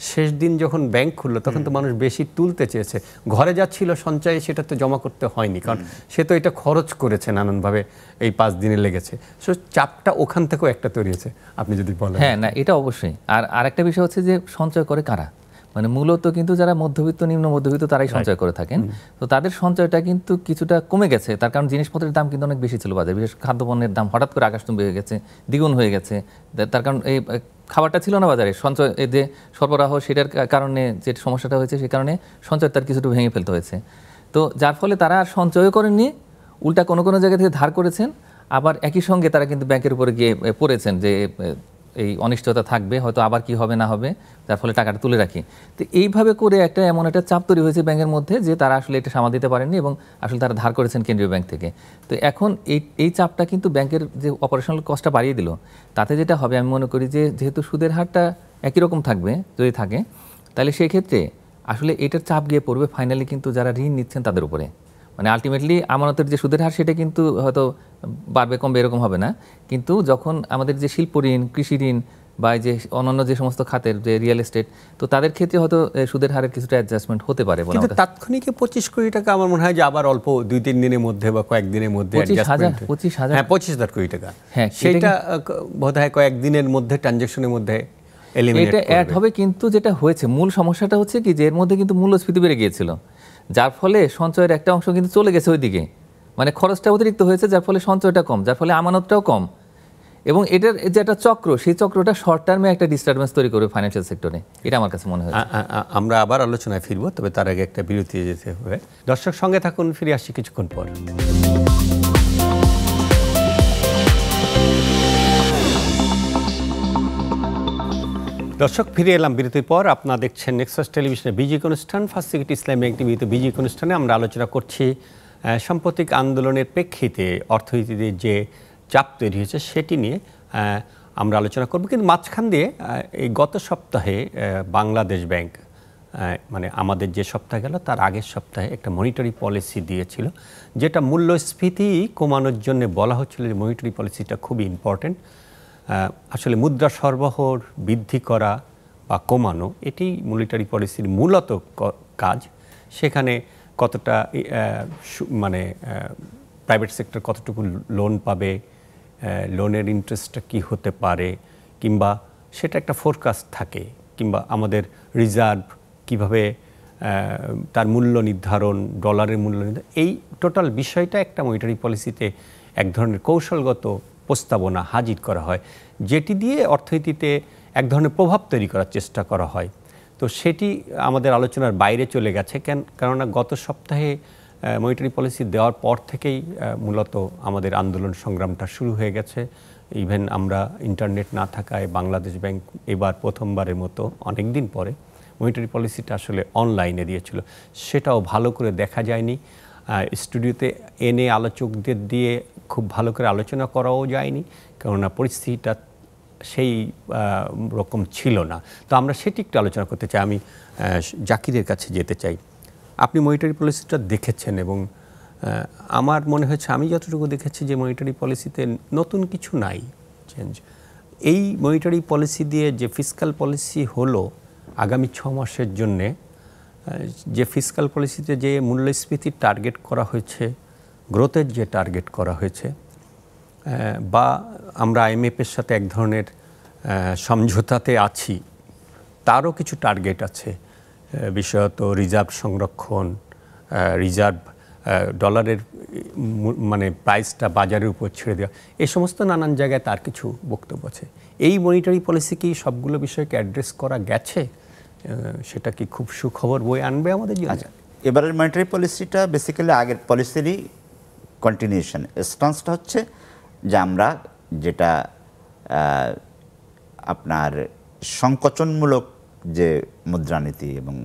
Speaker 1: শেষ দিন যখন ব্যাংক খুললো তখন তো মানুষ বেশি তুলতে চেয়েছে, ঘরে যা ছিল সঞ্চয়ে সেটা তো জমা করতে হয়নি, কারণ সে তো এটা খরচ করেছে নানানভাবে, এই 5 দিনে লেগেছে। সো চাপটা ওখান থেকেও একটা তৈরি হয়েছে, আপনি যদি বলেন।
Speaker 3: হ্যাঁ, না এটা অবশ্যই। আর আরেকটা বিষয় হচ্ছে যে সঞ্চয় করে কারা, মানে মূলত কিন্তু যারা মধ্যবিত্ত নিম্ন মধ্যবিত্ত তারাই সঞ্চয় করে থাকেন। তো তাদের সঞ্চয়টা কিন্তু কিছুটা কমে গেছে, তার কারণ জিনিসপত্রের দাম কিন্তু অনেক বেশি ছিল বাজারে, বিশেষ খাদ্যপণ্যের দাম হঠাৎ করে আকাশচুম্বী হয়ে গেছে, দ্বিগুণ হয়ে গেছে। তার কারণ এই খাবারটা ছিল না বাজারে, সঞ্চয় যে সরবরাহ সেটার কারণে যে সমস্যাটা হয়েছে, সেই কারণে সঞ্চয় তার কিছুটা ভেঙে ফেলতে হয়েছে। তো যার ফলে তারা আর সঞ্চয় করেননি, উল্টা কোনো কোনো জায়গা থেকে ধার করেছেন। আবার একই সঙ্গে তারা কিন্তু ব্যাংকের উপরে গিয়ে পড়েছেন যে এই অনিশ্চয়তা থাকবে, হয়তো আবার কি হবে না হবে, যার ফলে টাকাটা তুলে রাখি। তো এইভাবে করে এমন একটা চাপ তৈরি হয়েছে ব্যাংকের মধ্যে যে তারা আসলে এটা সামাল দিতে পারেননি, এবং আসলে তারা ধার করেছেন কেন্দ্রীয় ব্যাংক থেকে। তো এখন এই চাপটা কিন্তু ব্যাংকের যে অপারেশনাল কস্টটা বাড়িয়ে দিল। তাতে যেটা হবে আমি মনে করি যে যেহেতু সুদের হারটা একই রকম থাকবে, যদি থাকে, তাহলে সেই ক্ষেত্রে আসলে এটার চাপ গিয়ে পড়বে ফাইনালি কিন্তু যারা ঋণ নিচ্ছেন তাদের উপরে। মানে আলটিমেটলি আমানতের যে সুদের হার সেটা কিন্তু হয়তো বাড়বে কমবে এরকম হবে না, কিন্তু যখন আমাদের যে শিল্প ঋণ, কৃষি ঋণ বা যে অন্যান্য যে সমস্ত খাতের যে রিয়েল এস্টেট, তো তাদের ক্ষেত্রে হয়তো সুদের হারের কিছুটা অ্যাডজাস্টমেন্ট হতে পারে।
Speaker 1: কিন্তু তাৎক্ষণিক 25 কোটি টাকা আমার মনে হয় যে আবার অল্প 2-3 দিনের মধ্যে বা কয়েকদিনের মধ্যে 25,000 কোটি টাকা, হ্যাঁ সেটা বোধহয় কয়েকদিনের মধ্যে ট্রানজাকশনের মধ্যে
Speaker 3: এটা অ্যাড হবে। কিন্তু যেটা হয়েছে মূল সমস্যাটা হচ্ছে কি যে এর মধ্যে কিন্তু মূল্যস্ফীতি বেড়ে গিয়েছিল, যার ফলে সঞ্চয়ের একটা অংশ কিন্তু চলে গেছে ওইদিকে, মানে খরচটা অতিরিক্ত হয়েছে, যার ফলে সঞ্চয়টা কম, যার ফলে আমানতটাও কম। এবং এটার যে একটা চক্র, সেই চক্রটা শর্ট টার্মে একটা ডিস্টারবেন্স তৈরি করবে ফাইন্যান্সিয়াল সেক্টরে, এটা আমার কাছে মনে হয়।
Speaker 1: আমরা আবার আলোচনায় ফিরবো, তবে তার আগে একটা বিরতি যেতে হবে। দর্শক সঙ্গে থাকুন, ফিরে আসছি কিছুক্ষণ পর। দর্শক ফিরে এলাম বিরতির পর। আপনারা দেখছেন নেক্সাস টেলিভিশনে বিজি অনুষ্ঠান, ফার্স্ট সিকিউরিটি ইসলামী ব্যাংক টিভিতে বিজি অনুষ্ঠানে আমরা আলোচনা করছি সাম্প্রতিক আন্দোলনের প্রেক্ষিতে অর্থনীতিতে যে চাপ তৈরি হয়েছে সেটি নিয়ে আমরা আলোচনা করব। কিন্তু মাঝখান দিয়ে এই গত সপ্তাহে বাংলাদেশ ব্যাংক, মানে আমাদের যে সপ্তাহ গেল তার আগের সপ্তাহে একটা মনিটারি পলিসি দিয়েছিল, যেটা মূল্যস্ফীতি কমানোর জন্য বলা হচ্ছিল যে মনিটারি পলিসিটা খুবই ইম্পর্টেন্ট। আসলে মুদ্রা সরবরাহ বৃদ্ধি করা বা কমানো, এটি মনিটারি পলিসির মূলত কাজ। সেখানে কতটা মানে প্রাইভেট সেক্টর কতটুকু লোন পাবে, লোনের ইন্টারেস্টটা কী হতে পারে, কিংবা সেটা একটা ফোরকাস্ট থাকে, কিংবা আমাদের রিজার্ভ কিভাবে তার মূল্য নির্ধারণ, ডলারের মূল্য নির্ধারণ, এই টোটাল বিষয়টা একটা মনিটারি পলিসিতে এক ধরনের কৌশলগত প্রস্তাবনা হাজির করা হয়, যেটি দিয়ে অর্থনীতিতে এক ধরনের প্রভাব তৈরি করার চেষ্টা করা হয়। তো সেটি আমাদের আলোচনার বাইরে চলে গেছে, কেননা গত সপ্তাহে মনিটারি পলিসি দেওয়ার পর থেকেই মূলত আমাদের আন্দোলন সংগ্রামটা শুরু হয়ে গেছে। ইভেন আমরা ইন্টারনেট না থাকায় বাংলাদেশ ব্যাংক এবার প্রথমবারের মতো অনেক দিন পরে মনিটারি পলিসিটা আসলে অনলাইনে দিয়েছিল। সেটাও ভালো করে দেখা যায়নি, স্টুডিওতে এনে আলোচকদের দিয়ে খুব ভালো করে আলোচনা করাও যায়নি, কেননা পরিস্থিতিটা সেই রকম ছিল না। তো আমরা সেটি একটু আলোচনা করতে চাই। আমি জাকিরের কাছে যেতে চাই। আপনি মনিটারি পলিসিটা দেখেছেন এবং আমার মনে হয়েছে, আমি যতটুকু দেখেছি যে মনিটারি পলিসিতে নতুন কিছু নাই, চেঞ্জ। এই মনিটারি পলিসি দিয়ে যে ফিসকাল পলিসি হলো আগামী 6 মাসের জন্যে, যে ফিসকাল পলিসিতে যে মূল্যস্ফীতির টার্গেট করা হয়েছে, গ্রোথের যে টার্গেট করা হয়েছে, বা আমরা আইএমএফের সাথে এক ধরনের সমঝোতাতে আছি, তারও কিছু টার্গেট আছে, বিশেষত রিজার্ভ সংরক্ষণ, রিজার্ভ ডলারের মানে প্রাইসটা বাজারের উপর ছেড়ে দেওয়া, এই সমস্ত নানান জায়গায় তার কিছু বক্তব্য আছে। এই মনিটারি পলিসি কি সবগুলো বিষয়কে অ্যাড্রেস করা গেছে? সেটা কি খুব সুখবর বয়ে আনবে আমাদের জন্য?
Speaker 2: আচ্ছা, এবারের মনিটারি পলিসিটা বেসিক্যালি আগের পলিসিরই কন্টিনিউশন। স্ট্যান্সটা হচ্ছে যে আমরা যেটা আপনার সংকোচনমূলক যে মুদ্রানীতি এবং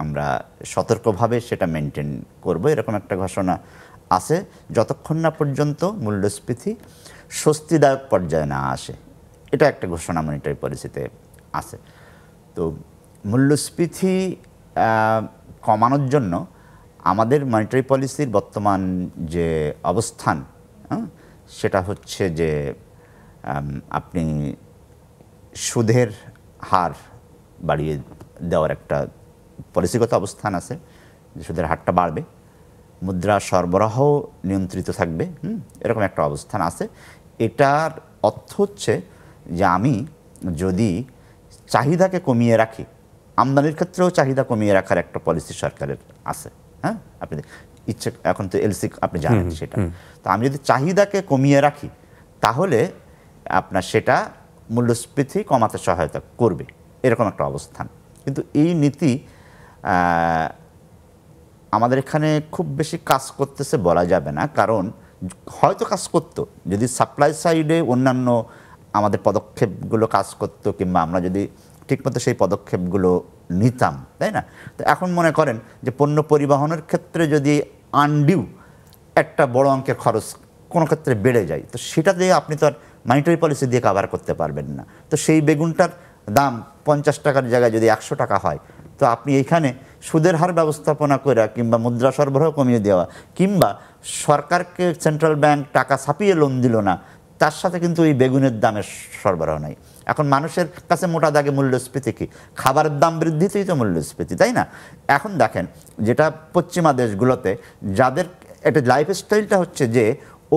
Speaker 2: আমরা সতর্কভাবে সেটা মেনটেন করব, এরকম একটা ঘোষণা আছে, যতক্ষণ না পর্যন্ত মূল্যস্ফীতি স্বস্তিদায়ক পর্যায়ে না আসে। এটা একটা ঘোষণা মনিটারি পলিসিতে আছে। তো মূল্যস্ফীতি কমানোর জন্য আমাদের মনিটারি পলিসির বর্তমান যে অবস্থান, সেটা হচ্ছে যে আপনি সুদের হার বাড়িয়ে দেওয়ার একটা পলিসিগত অবস্থান আছে, যে সুদের হারটা বাড়বে, মুদ্রা সরবরাহ নিয়ন্ত্রিত থাকবে, এরকম একটা অবস্থান আছে। এটার অর্থ হচ্ছে যে আমি যদি চাহিদাকে কমিয়ে রাখি, আমদানির ক্ষেত্রেও চাহিদা কমিয়ে রাখার একটা পলিসি সরকারের আছে। হ্যাঁ, আপনি ইচ্ছে, এখন তো এলসি আপনি জানেন সেটা। তো আমি যদি চাহিদাকে কমিয়ে রাখি, তাহলে আপনার সেটা মূল্যস্ফীতি কমাতে সহায়তা করবে, এরকম একটা অবস্থান। কিন্তু এই নীতি আমাদের এখানে খুব বেশি কাজ করতেছে বলা যাবে না, কারণ হয়তো কাজ করতো যদি সাপ্লাই সাইডে অন্যান্য আমাদের পদক্ষেপগুলো কাজ করতো, কিংবা আমরা যদি ঠিকমতো সেই পদক্ষেপগুলো নিতাম, তাই না? তো এখন মনে করেন যে পণ্য পরিবহনের ক্ষেত্রে যদি আনডিউ একটা বড় অঙ্কের খরচ কোনো ক্ষেত্রে বেড়ে যায়, তো সেটা দিয়ে আপনি তো আর মনিটারি পলিসি দিয়ে কভার করতে পারবেন না। তো সেই বেগুনটার দাম 50 টাকার জায়গায় যদি 100 টাকা হয়, তো আপনি এইখানে সুদের হার ব্যবস্থাপনা করে, কিংবা মুদ্রা সরবরাহ কমিয়ে দেওয়া, কিংবা সরকারকে সেন্ট্রাল ব্যাংক টাকা ছাপিয়ে লোন দিল না, তার সাথে কিন্তু এই বেগুনের দামের সরবরাহ নাই। এখন মানুষের কাছে মোটা দাগে মূল্যস্ফীতি কি? খাবারের দাম বৃদ্ধিতেই তো মূল্যস্ফীতি, তাই না? এখন দেখেন, যেটা পশ্চিমা দেশগুলোতে যাদের একটা লাইফস্টাইলটা হচ্ছে যে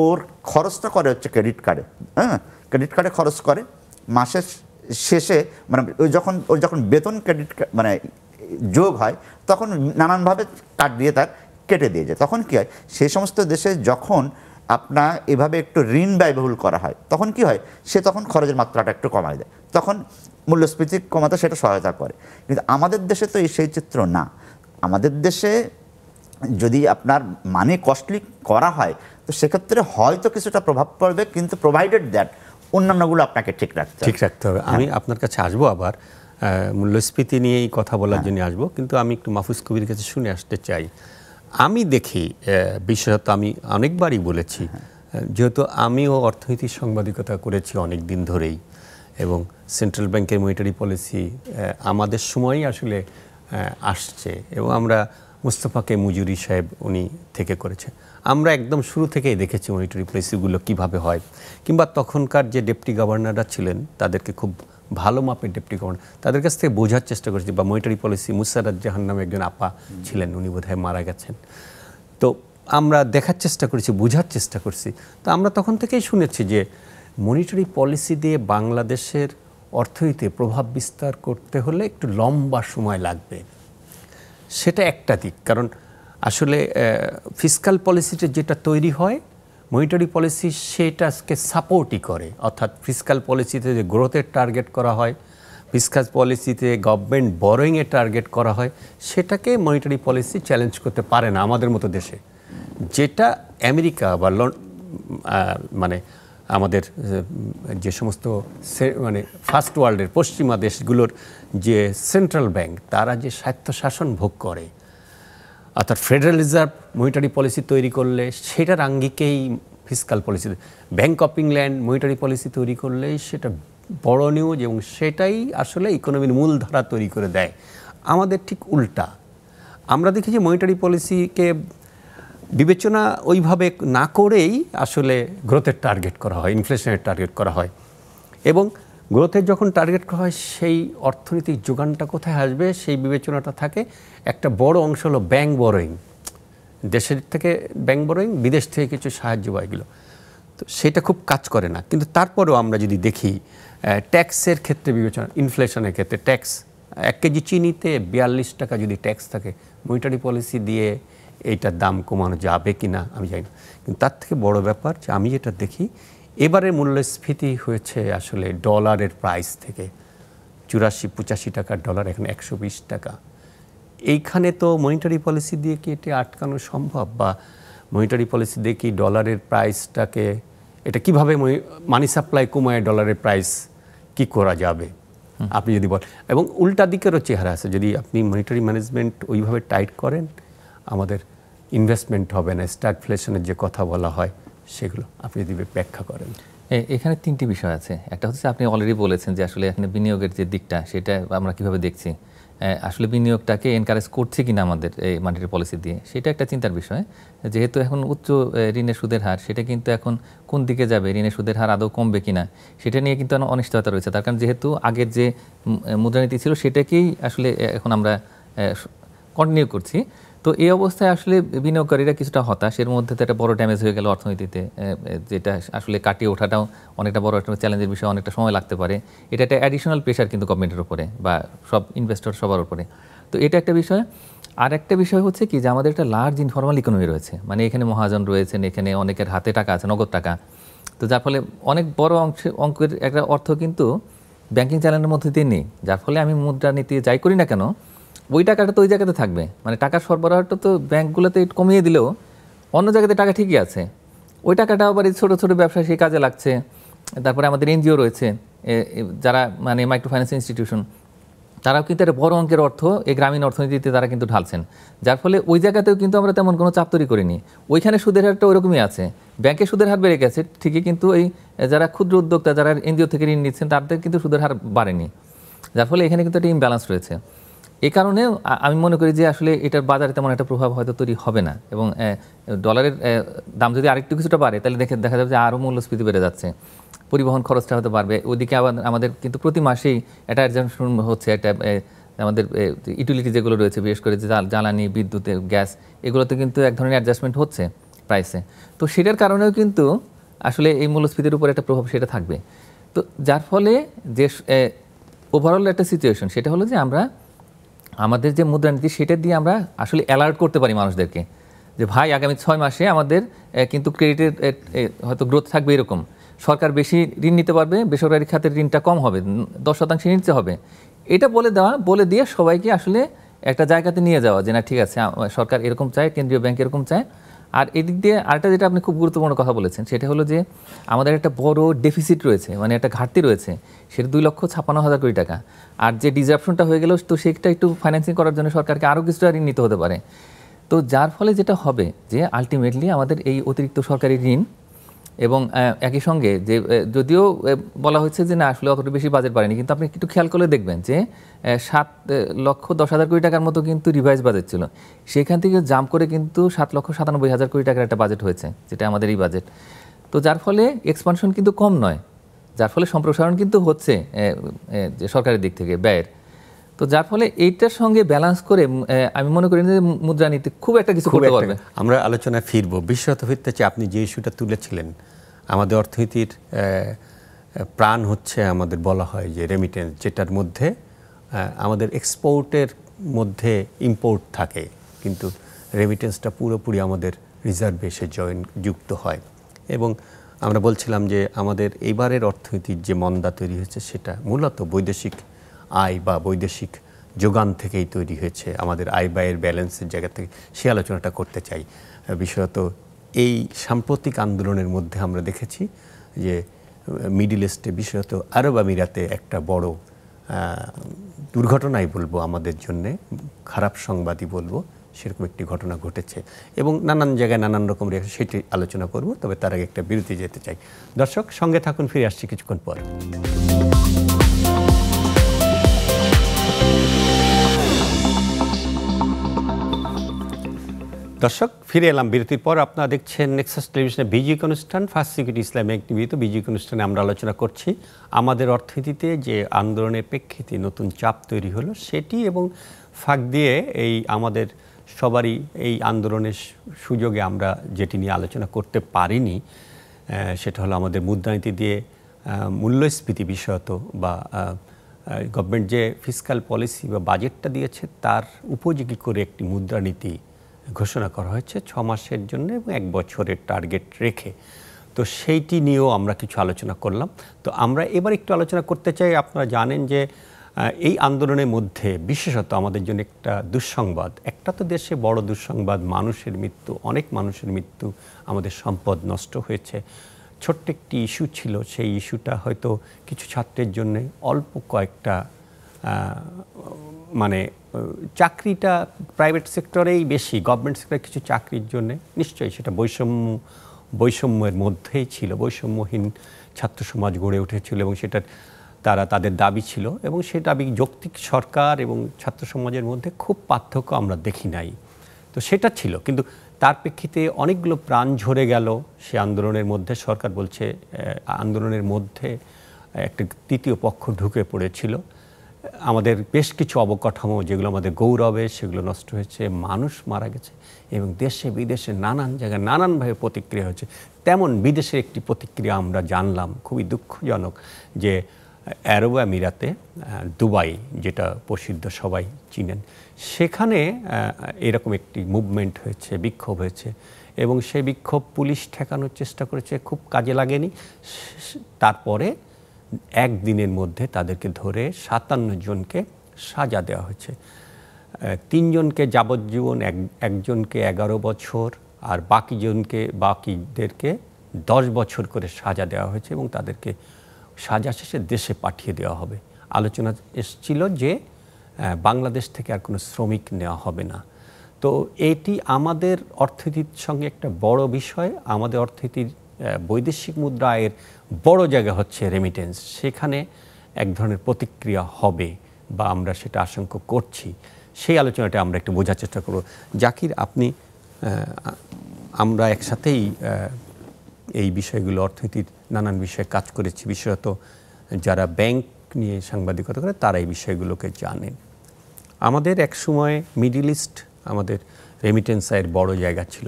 Speaker 2: ওর খরচটা করে হচ্ছে ক্রেডিট কার্ডে, ক্রেডিট কার্ডে খরচ করে, মাসের শেষে মানে ওর যখন বেতন ক্রেডিট মানে যোগ হয়, তখন নানানভাবে কার্ড দিয়ে তার কেটে দিয়ে যায়। তখন কী হয়, সেই সমস্ত দেশে যখন আপনার এভাবে একটু ঋণ ব্যয়বহুল করা হয়, তখন কি হয়, সে তখন খরচের মাত্রাটা একটু কমায় দেয়, তখন মূল্যস্ফীতি কমাতে সেটা সহায়তা করে। কিন্তু আমাদের দেশে তো সেই চিত্র না। আমাদের দেশে যদি আপনার মানে কস্টলি করা হয়, তো সেক্ষেত্রে হয়তো কিছুটা প্রভাব পড়বে, কিন্তু প্রোভাইডেড দ্যাট অন্যান্যগুলো আপনাকে ঠিক রাখতে হবে।
Speaker 1: আমি আপনার কাছে আসবো, আবার মূল্যস্ফীতি নিয়েই কথা বলার জন্য আসবো, কিন্তু আমি একটু মাহফুজ কবির কাছে শুনে আসতে চাই। আমি দেখি, বিশেষত আমি অনেকবারই বলেছি, যেহেতু আমিও অর্থনীতির সাংবাদিকতা করেছি অনেক দিন ধরেই, এবং সেন্ট্রাল ব্যাংকের মনিটারি পলিসি আমাদের সময়ই আসলে আসছে, এবং আমরা মুস্তফাকে মুজুরি সাহেব উনি থেকে করেছেন। আমরা একদম শুরু থেকেই দেখেছি মনিটারি পলিসিগুলো কিভাবে হয়, কিংবা তখনকার যে ডেপুটি গভর্নররা ছিলেন তাদেরকে খুব ভালো মাপের ডেপুটি গভর্নর, তাদের কাছ থেকে বোঝার চেষ্টা করেছি। বা মনিটারি পলিসি মুসারাত জাহান নামে একজন আপা ছিলেন, উনি বোধহয় মারা গেছেন। তো আমরা দেখার চেষ্টা করেছি, বোঝার চেষ্টা করছি। তো আমরা তখন থেকেই শুনেছি যে মনিটারি পলিসি দিয়ে বাংলাদেশের অর্থনীতিতে প্রভাব বিস্তার করতে হলে একটু লম্বা সময় লাগবে। সেটা একটা দিক, কারণ আসলে ফিসকাল পলিসিটা যেটা তৈরি হয় মনিটারি পলিসি সেটাকে সাপোর্টই করে, অর্থাৎ ফিসকাল পলিসিতে যে গ্রোথের টার্গেট করা হয়, ফিসকাল পলিসিতে গভর্নমেন্ট বরোয়িংয়ের টার্গেট করা হয়, সেটাকে মনিটারি পলিসি চ্যালেঞ্জ করতে পারে না আমাদের মতো দেশে। যেটা আমেরিকা বা মানে আমাদের যে সমস্ত মানে ফার্স্ট ওয়ার্ল্ডের পশ্চিমা দেশগুলোর যে সেন্ট্রাল ব্যাংক, তারা যে স্বায়ত্তশাসন ভোগ করে, অর্থাৎ ফেডারেল রিজার্ভ মনিটারি পলিসি তৈরি করলে সেটার আঙ্গিকেই fiscal policy, bank of England monetary policy তৈরি করলে সেটা বড় নিউজ এবং সেটাই আসলে ইকোনমির মূলধারা তৈরি করে দেয়। আমাদের ঠিক উল্টা, আমরা দেখি যে মনিটারি পলিসিকে বিবেচনা ওইভাবে না করেই আসলে গ্রোথের টার্গেট করা হয়, ইনফ্লেশনের টার্গেট করা হয়, এবং গ্রোথের যখন টার্গেট করা হয় সেই অর্থনৈতিক যোগানটা কোথায় আসবে সেই বিবেচনাটা থাকে। একটা বড় অংশ হলো ব্যাংক বরোয়িং, দেশের থেকে ব্যাংক বরোয়িং, বিদেশ থেকে কিছু সাহায্য বা এগুলো, তো সেটা খুব কাজ করে না। কিন্তু তারপরেও আমরা যদি দেখি ট্যাক্সের ক্ষেত্রে বিবেচনা, ইনফ্লেশনের ক্ষেত্রে ট্যাক্স, 1 কেজি চিনিতে 42 টাকা যদি ট্যাক্স থাকে, মনিটারি পলিসি দিয়ে এইটার দাম কমানো যাবে কি না আমি জানি না। কিন্তু তার থেকে বড় ব্যাপার যে আমি যেটা দেখি, এবারে মূল্যস্ফীতি হয়েছে আসলে ডলারের প্রাইস থেকে 84-85 টাকার ডলার এখন 120 টাকা। এইখানে তো মনিটারি পলিসি দিয়ে কি এটা আটকানো সম্ভব, বা মনিটারি পলিসি দিয়ে কি ডলারের প্রাইসটাকে, এটা কিভাবে মানি সাপ্লাই কমায় ডলারের প্রাইস কি করা যাবে আপনি যদি বলেন। এবং উল্টা দিকেরও চেহারা আছে, যদি আপনি মনিটারি ম্যানেজমেন্ট ওইভাবে টাইট করেন, আমাদের ইনভেস্টমেন্ট হবে না, স্ট্যাগফ্লেশনের যে কথা বলা হয় সেগুলো আপনি যদি ব্যাখ্যা করেন।
Speaker 3: এখানে 3টি বিষয় আছে। একটা হচ্ছে আপনি অলরেডি বলেছেন যে আসলে এখানে বিনিয়োগের যে দিকটা সেটা আমরা কিভাবে দেখছি, আসলে বিনিয়োগটাকে এনকারেজ করছে কিনা আমাদের এই মনিটারি পলিসি দিয়ে, সেটা একটা চিন্তার বিষয়। যেহেতু এখন উচ্চ ঋণের সুদের হার, সেটা কিন্তু এখন কোন দিকে যাবে, ঋণের সুদের হার আদৌ কমবে কিনা সেটা নিয়ে কিন্তু অনিশ্চয়তা রয়েছে। তার কারণ যেহেতু আগের যে মুদ্রানীতি ছিল সেটাকেই আসলে এখন আমরা কন্টিনিউ করছি। তো এই অবস্থায় আসলে বিনিয়োগকারীরা কিছুটা হতাশ, এর মধ্যে তো একটা বড় ড্যামেজ হয়ে গেল অর্থনীতিতে, যেটা আসলে কাটিয়ে ওঠাটাও অনেকটা বড় একটা চ্যালেঞ্জের বিষয়, অনেকটা সময় লাগতে পারে। এটা একটা অ্যাডিশনাল প্রেশার কিন্তু গভর্নমেন্টের উপরে বা সব ইনভেস্টর সবার উপরে। তো এটা একটা বিষয়। আর একটা বিষয় হচ্ছে কি যে আমাদের একটা লার্জ ইনফর্মাল ইকোনমি রয়েছে, মানে এখানে মহাজন রয়েছেন, এখানে অনেকের হাতে টাকা আছে, নগদ টাকা। তো যার ফলে অনেক বড় অঙ্কের একটা অর্থ কিন্তু ব্যাংকিং চ্যানেলের মধ্যে দিয়ে নেই, যার ফলে আমি মুদ্রানীতি যাই করি না কেন ওই টাকাটা তো ওই জায়গাতে থাকবে। মানে টাকার সরবরাহটা তো ব্যাংকগুলোতে কমিয়ে দিলেও অন্য জায়গাতে টাকা ঠিকই আছে, ওই টাকাটা আবার এই ছোটো ছোটো ব্যবসা সেই কাজে লাগছে। তারপরে আমাদের এনজিও রয়েছে যারা মানে মাইক্রো ফাইন্যান্স ইনস্টিটিউশন, তারাও কিন্তু একটা বড় অঙ্কের অর্থ এই গ্রামীণ অর্থনীতিতে তারা কিন্তু ঢালছেন, যার ফলে ওই জায়গাতেও কিন্তু আমরা তেমন কোনো চাপ তৈরি করিনি। ওইখানে সুদের হারটা ওইরকমই আছে, ব্যাংকে সুদের হার বেড়ে গেছে ঠিকই, কিন্তু এই যারা ক্ষুদ্র উদ্যোক্তা যারা এনজিও থেকে ঋণ নিচ্ছেন তাদের কিন্তু সুদের হার বাড়েনি, যার ফলে এখানে কিন্তু একটা ইমব্যালেন্স রয়েছে। এই কারণে আমি মনে করি যে আসলে এটার বাজারে তেমন একটা প্রভাব হয়তো তৈরি হবে না, এবং ডলারের দাম যদি আরেকটু কিছুটা বাড়ে তাহলে দেখা যাবে যে আরও মূল্যস্ফীতি বেড়ে যাচ্ছে, পরিবহন খরচটা হয়তো বাড়বে। ওইদিকে আবার আমাদের কিন্তু প্রতি মাসেই এটা অ্যাডজাস্টমেন্ট হচ্ছে, একটা আমাদের ইউটিলিটি যেগুলো রয়েছে বিশেষ করে জ্বালানি, বিদ্যুতের, গ্যাস, এগুলোতে কিন্তু এক ধরনের অ্যাডজাস্টমেন্ট হচ্ছে প্রাইসে। তো সেটার কারণেও কিন্তু আসলে এই মূল্যস্ফীতির উপর একটা প্রভাব সেটা থাকবে। তো যার ফলে যে ওভারঅল একটা সিচুয়েশন সেটা হলো যে আমরা আমাদের যে মুদ্রানীতি সেটা দিয়ে আমরা আসলে অ্যালার্ট করতে পারি মানুষদেরকে যে ভাই আগামী 6 মাসে আমাদের কিন্তু ক্রেডিটের হয়তো গ্রোথ থাকবে, এরকম সরকার বেশি ঋণ নিতে পারবে, বেসরকারি খাতের ঋণটা কম হবে, 10% নিতে হবে, এটা বলে দিয়ে সবাইকে আসলে একটা জায়গাতে নিয়ে যাওয়া যে না ঠিক আছে সরকার এরকম চায়, কেন্দ্রীয় ব্যাংক এরকম চায়। আর এদিক দিয়ে আরেকটা যেটা আপনি খুব গুরুত্বপূর্ণ কথা বলেছেন সেটা হলো যে আমাদের একটা বড় ডেফিসিট রয়েছে, মানে একটা ঘাটতি রয়েছে, সেটা 2,56,000 কোটি টাকা। আর যে ডিসরাপশনটা হয়ে গেল তো সেটা একটু ফাইন্যান্সিং করার জন্য সরকারকে আরও কিছুটা ঋণ নিতে হতে পারে। তো যার ফলে যেটা হবে যে আলটিমেটলি আমাদের এই অতিরিক্ত সরকারি ঋণ এবং একই সঙ্গে যে যদিও বলা হচ্ছে যে না আসলে অতটা বেশি বাজেট বাড়েনি, কিন্তু আপনি একটু খেয়াল করলে দেখবেন যে 7,10,000 কোটি টাকার মতো কিন্তু রিভাইজ বাজেট ছিল, সেখান থেকে জাম্প করে কিন্তু 7,97,000 কোটি টাকার একটা বাজেট হয়েছে, যেটা আমাদের এই বাজেট। তো যার ফলে এক্সপানশন কিন্তু কম নয়, যার ফলে সম্প্রসারণ কিন্তু হচ্ছে যে সরকারের দিক থেকে ব্যয়ের। তো যার ফলে এইটার সঙ্গে ব্যালেন্স করে আমি মনে করি যে মুদ্রানীতি খুব একটা কিছু করতে পারবে।
Speaker 1: আমরা আলোচনায় ফিরবো, বিশেষত ফিরতে চাই আপনি যে ইস্যুটা তুলেছিলেন, আমাদের অর্থনীতির প্রাণ হচ্ছে আমাদের বলা হয় যে রেমিটেন্স, যেটার মধ্যে আমাদের এক্সপোর্টের মধ্যে ইম্পোর্ট থাকে, কিন্তু রেমিটেন্সটা পুরোপুরি আমাদের রিজার্ভে এসে যুক্ত হয়। এবং আমরা বলছিলাম যে আমাদের এইবারের অর্থনীতির যে মন্দা তৈরি হয়েছে সেটা মূলত বৈদেশিক আয় বা বৈদেশিক যোগান থেকেই তৈরি হয়েছে, আমাদের আয় ব্যয়ের ব্যালেন্সের জায়গা থেকে। সে আলোচনাটা করতে চাই। বিশেষত এই সাম্প্রতিক আন্দোলনের মধ্যে আমরা দেখেছি যে মিডল ইস্টে, বিশেষত আরব আমিরাতে একটা বড় দুর্ঘটনাই বলবো, আমাদের জন্যে খারাপ সংবাদই বলবো, সেরকম একটি ঘটনা ঘটেছে এবং নানান জায়গায় নানান রকম সেটি আলোচনা করব। তবে তার আগে একটা বিরতি যেতে চাই। দর্শক সঙ্গে থাকুন, ফিরে আসছি কিছুক্ষণ পর। দর্শক ফিরে এলাম বিরতির পর। আপনারা দেখছেন নেক্সাস টেলিভিশনে বিজিক অনুষ্ঠান, ফার্স্ট সিকিউরিটি ইসলামিক নিবেদিত বিজিক অনুষ্ঠানে আমরা আলোচনা করছি আমাদের অর্থনীতিতে যে আন্দোলনের প্রেক্ষিতে নতুন চাপ তৈরি হলো সেটি, এবং ফাঁক দিয়ে এই আমাদের সবারই এই আন্দোলনের সুযোগে আমরা যেটি নিয়ে আলোচনা করতে পারিনি সেটা হলো আমাদের মুদ্রানীতি দিয়ে মূল্যস্ফীতি বিষয়ত বা গভর্নমেন্ট যে ফিসকাল পলিসি বা বাজেটটা দিয়েছে তার উপযোগী করে একটি মুদ্রানীতি ঘোষণা করা হয়েছে 6 মাসের জন্য এবং 1 বছরের টার্গেট রেখে। তো সেইটি নিয়েও আমরা কিছু আলোচনা করলাম। তো আমরা এবার একটু আলোচনা করতে চাই। আপনারা জানেন যে এই আন্দোলনের মধ্যে বিশেষত আমাদের জন্য একটা দুঃসংবাদ, একটা তো দেশে বড় দুঃসংবাদ, মানুষের মৃত্যু, অনেক মানুষের মৃত্যু, আমাদের সম্পদ নষ্ট হয়েছে। ছোট্ট একটি ইস্যু ছিল, সেই ইস্যুটা হয়তো কিছু ছাত্রের জন্য অল্প কয়েকটা মানে চাকরিটা প্রাইভেট সেক্টরেই বেশি, গভর্নমেন্ট সেক্টরে কিছু চাকরির জন্য নিশ্চয়ই সেটা বৈষম্যের মধ্যেই ছিল, বৈষম্যহীন ছাত্র সমাজ গড়ে উঠেছিল এবং সেটা তাদের দাবি ছিল এবং সেই দাবি যৌক্তিক সরকার এবং ছাত্র সমাজের মধ্যে খুব পার্থক্য আমরা দেখি নাই। তো সেটা ছিল, কিন্তু তার প্রেক্ষিতে অনেকগুলো প্রাণ ঝরে গেল সে আন্দোলনের মধ্যে। সরকার বলছে আন্দোলনের মধ্যে একটা তৃতীয় পক্ষ ঢুকে পড়েছিল। আমাদের বেশ কিছু অবকাঠামো যেগুলো আমাদের গৌরবে সেগুলো নষ্ট হয়েছে, মানুষ মারা গেছে এবং দেশে বিদেশে নানান জায়গায় নানানভাবে প্রতিক্রিয়া হয়েছে। তেমন বিদেশের একটি প্রতিক্রিয়া আমরা জানলাম, খুবই দুঃখজনক, যে আরব আমিরাতে দুবাই, যেটা প্রসিদ্ধ সবাই চিনেন, সেখানে এরকম একটি মুভমেন্ট হয়েছে, বিক্ষোভ হয়েছে এবং সেই বিক্ষোভ পুলিশ ঠেকানোর চেষ্টা করেছে, খুব কাজে লাগেনি। তারপরে একদিনের মধ্যে তাদেরকে ধরে 57 জনকে সাজা দেওয়া হয়েছে। 3 জনকে যাবজ্জীবন, একজনকে 11 বছর আর বাকিদেরকে 10 বছর করে সাজা দেওয়া হয়েছে এবং তাদেরকে সাজা শেষে দেশে পাঠিয়ে দেওয়া হবে। আলোচনা এসেছিল যে বাংলাদেশ থেকে আর কোনো শ্রমিক নেওয়া হবে না। তো এটি আমাদের অর্থনীতির সঙ্গে একটা বড় বিষয়। আমাদের অর্থনীতির বৈদেশিক মুদ্রা আয়ের বড় জায়গা হচ্ছে রেমিটেন্স, সেখানে এক ধরনের প্রতিক্রিয়া হবে বা আমরা সেটা আশঙ্কা করছি। সেই আলোচনাটা আমরা একটু বোঝার চেষ্টা করব। জাকির, আপনি আমরা একসাথেই এই বিষয়গুলো, অর্থনীতির নানান বিষয়ে কাজ করেছি, বিশেষত যারা ব্যাংক নিয়ে সাংবাদিকতা করে তারা এই বিষয়গুলোকে জানেন। আমাদের এক সময় মিডল ইস্ট আমাদের রেমিটেন্স আয়ের বড় জায়গা ছিল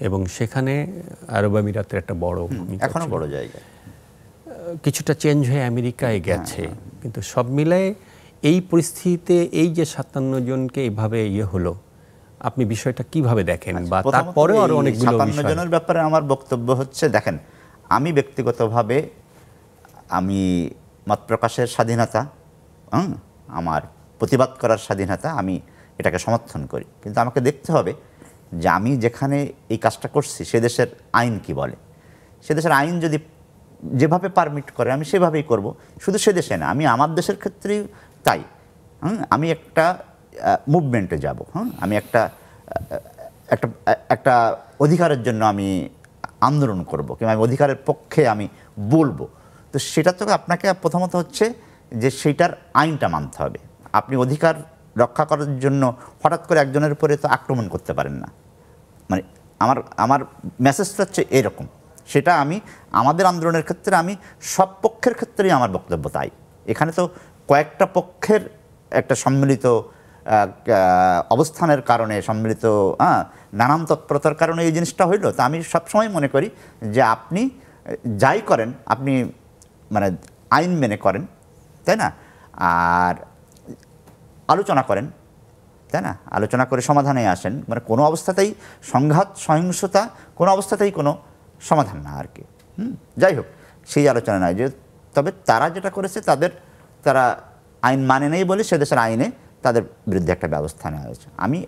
Speaker 1: এবং সেখানে আরব আমিরাতের একটা বড় ভূমিকা,
Speaker 2: এখনো বড় জায়গা,
Speaker 1: কিছুটা চেঞ্জ হয়ে আমেরিকায় গেছে। কিন্তু সব মিলায়ে এই পরিস্থিতিতে এই যে 57 জনকে এইভাবে হলো, আপনি বিষয়টা কিভাবে দেখেন? বা তারপরেও আরো অনেকগুলো
Speaker 2: 57 জনের ব্যাপারে আমার বক্তব্য হচ্ছে, দেখেন, আমি ব্যক্তিগতভাবে আমি মত প্রকাশের স্বাধীনতা, আমার প্রতিবাদ করার স্বাধীনতা, আমি এটাকে সমর্থন করি। কিন্তু আমাকে দেখতে হবে যে আমি যেখানে এই কাজটা করছি সে দেশের আইন কি বলে। সে দেশের আইন যদি যেভাবে পারমিট করে আমি সেভাবেই করব। শুধু সে দেশে না, আমি আমার দেশের ক্ষেত্রেই তাই। আমি একটা মুভমেন্টে যাব, আমি একটা অধিকারের জন্য আমি আন্দোলন করব কিংবা আমি অধিকারের পক্ষে আমি বলবো। তো সেটা তো আপনাকে প্রথমত হচ্ছে যে সেইটার আইনটা মানতে হবে। আপনি অধিকার রক্ষা করার জন্য হঠাৎ করে একজনের উপরে তো আক্রমণ করতে পারেন না। মানে আমার মেসেজটা হচ্ছে এরকম। সেটা আমি আমাদের আন্দোলনের ক্ষেত্রে আমি সব পক্ষের ক্ষেত্রেই আমার বক্তব্য তাই। এখানে তো কয়েকটা পক্ষের একটা সম্মিলিত অবস্থানের কারণে, সম্মিলিত নানান তৎপরতার কারণে এই জিনিসটা হইল। তা আমি সবসময় মনে করি যে আপনি যাই করেন আপনি মানে আইন মেনে করেন, তাই না? আর আলোচনা করেন, তাই না? আলোচনা করে সমাধানে আসেন। মানে কোনো অবস্থাতেই সংঘাত, সহিংসতা কোনো অবস্থাতেই কোনো সমাধান না আর কি। যাই হোক, সেই আলোচনা নয় যে, তবে তারা যেটা করেছে তারা আইন মানে নেই বলে সে দেশের আইনে তাদের বিরুদ্ধে একটা ব্যবস্থা নেওয়া হয়েছে। আমি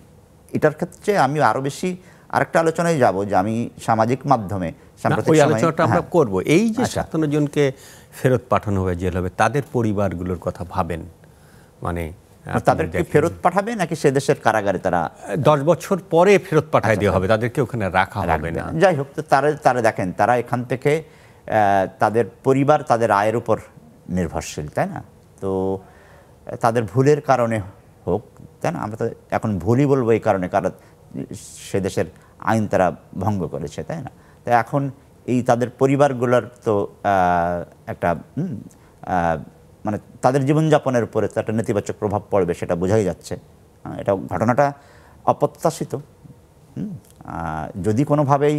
Speaker 2: এটার ক্ষেত্রে আমি আরও বেশি আরেকটা আলোচনায় যাব যে আমি সামাজিক মাধ্যমে সাম্প্রতিক
Speaker 1: ওই
Speaker 2: সময়ে
Speaker 1: আলোচনাটা আমরা করব। এই যে 57 জনকে ফেরত পাঠানো হবে জেল হবে, তাদের পরিবারগুলোর কথা ভাবেন, মানে
Speaker 2: তাদেরকে ফেরত পাঠাবে নাকি সে দেশের কারাগারে তারা
Speaker 1: 10 বছর পরে ফেরত পাঠিয়ে দেওয়া হবে, তাদেরকে ওখানে রাখা হবে না?
Speaker 2: যাই হোক, তো তারা দেখেন, তারা এখান থেকে তাদের পরিবার তাদের আয়ের উপর নির্ভরশীল, তাই না? তো তাদের ভুলের কারণে হোক, তাই না, আমরা তো এখন ভুলই বলবো এই কারণে, কারণ সে দেশের আইন তারা ভঙ্গ করেছে, তাই না? তো এখন এই তাদের পরিবারগুলোর তো একটা মানে তাদের জীবনযাপনের উপরে তো একটা নেতিবাচক প্রভাব পড়বে, সেটা বোঝাই যাচ্ছে। এটা ঘটনাটা অপ্রত্যাশিত। যদি কোনোভাবেই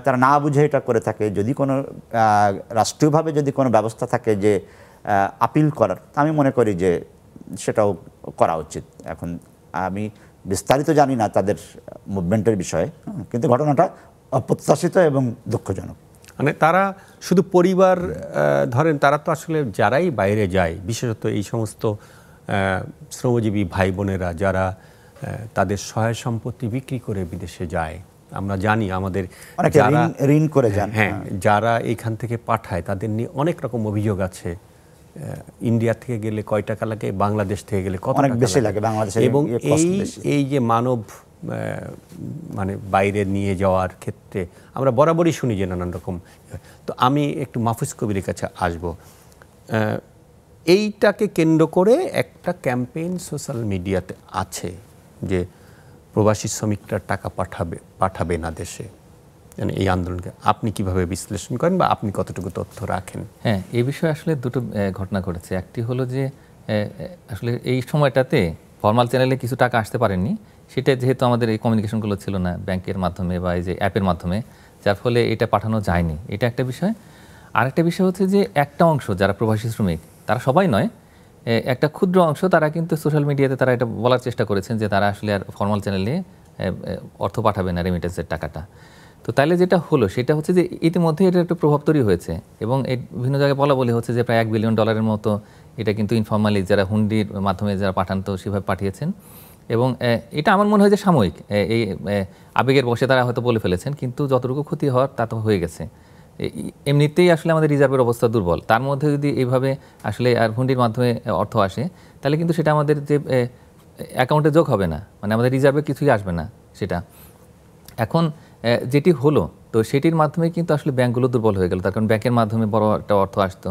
Speaker 2: তারা না বুঝে এটা করে থাকে, যদি কোনো রাষ্ট্রীয়ভাবে যদি কোনো ব্যবস্থা থাকে যে আপিল করার, আমি মনে করি যে সেটাও করা উচিত। এখন আমি বিস্তারিত জানি না তাদের মুভমেন্টের বিষয়ে, কিন্তু ঘটনাটা অপ্রত্যাশিত এবং দুঃখজনক।
Speaker 1: মানে তারা শুধু পরিবার, ধরেন তারা তো আসলে যারাই বাইরে যায়, বিশেষত এই সমস্ত শ্রমজীবী ভাই বোনেরা যারা তাদের সহায় সম্পত্তি বিক্রি করে বিদেশে যায়, আমরা জানি আমাদের যারা
Speaker 2: ঋণ করে যান,
Speaker 1: হ্যাঁ, যারা এইখান থেকে পাঠায় তাদের নিয়ে অনেক রকম অভিযোগ আছে। ইন্ডিয়া থেকে গেলে কয় টাকা লাগে, বাংলাদেশ থেকে গেলে কত টাকা
Speaker 2: বেশি লাগে বাংলাদেশে,
Speaker 1: এবং এই যে মানব মানে বাইরে নিয়ে যাওয়ার ক্ষেত্রে আমরা বরাবরই শুনি যে নানান রকম। তো আমি একটু মাহফুজ কবিরের কাছে আসব। এইটাকে কেন্দ্র করে একটা ক্যাম্পেইন সোশ্যাল মিডিয়াতে আছে যে প্রবাসী শ্রমিকরা টাকা পাঠাবে না দেশে। মানে এই আন্দোলনকে আপনি কিভাবে বিশ্লেষণ করেন বা আপনি কতটুকু তথ্য রাখেন?
Speaker 3: হ্যাঁ, এই বিষয়ে আসলে দুটো ঘটনা ঘটেছে। একটি হলো যে আসলে এই সময়টাতে ফর্মাল চ্যানেলে কিছু টাকা আসতে পারেনি, সেটা যেহেতু আমাদের এই কমিউনিকেশনগুলো ছিল না ব্যাংকের মাধ্যমে বা এই যে অ্যাপের মাধ্যমে, যার ফলে এটা পাঠানো যায়নি। এটা একটা বিষয়। আরেকটা বিষয় হচ্ছে যে একটা অংশ যারা প্রবাসী শ্রমিক, তারা সবাই নয়, একটা ক্ষুদ্র অংশ তারা কিন্তু সোশ্যাল মিডিয়াতে তারা এটা বলার চেষ্টা করেছেন যে তারা আসলে আর ফর্মাল চ্যানেলে অর্থ পাঠাবে না, রেমিটেন্সের টাকাটা। তো তাইলে যেটা হলো সেটা হচ্ছে যে ইতিমধ্যে এটা একটা প্রভাব তৈরি হয়েছে এবং বিভিন্ন জায়গায় বলা হচ্ছে যে প্রায় $1 বিলিয়ন মতো এটা কিন্তু ইনফর্মালি যারা হুন্ডির মাধ্যমে যারা পাঠান তো সেভাবে পাঠিয়েছেন। এবং এটা আমার মনে হয় যে সাময়িক, এই আবেগের বশে তারা হয়তো বলে ফেলেছেন, কিন্তু যতটুকু ক্ষতি হওয়ার তা তো হয়ে গেছে। এমনিতেই আসলে আমাদের রিজার্ভের অবস্থা দুর্বল, তার মধ্যে যদি এইভাবে আসলে আর হুন্ডির মাধ্যমে অর্থ আসে তাহলে কিন্তু সেটা আমাদের যে অ্যাকাউন্টে যোগ হবে না, মানে আমাদের রিজার্ভে কিছুই আসবে না সেটা। এখন যেটি হলো তো সেটির মাধ্যমে কিন্তু আসলে ব্যাংকগুলো দুর্বল হয়ে গেল, তার কারণ ব্যাংকের মাধ্যমে বড় একটা অর্থ আসতো,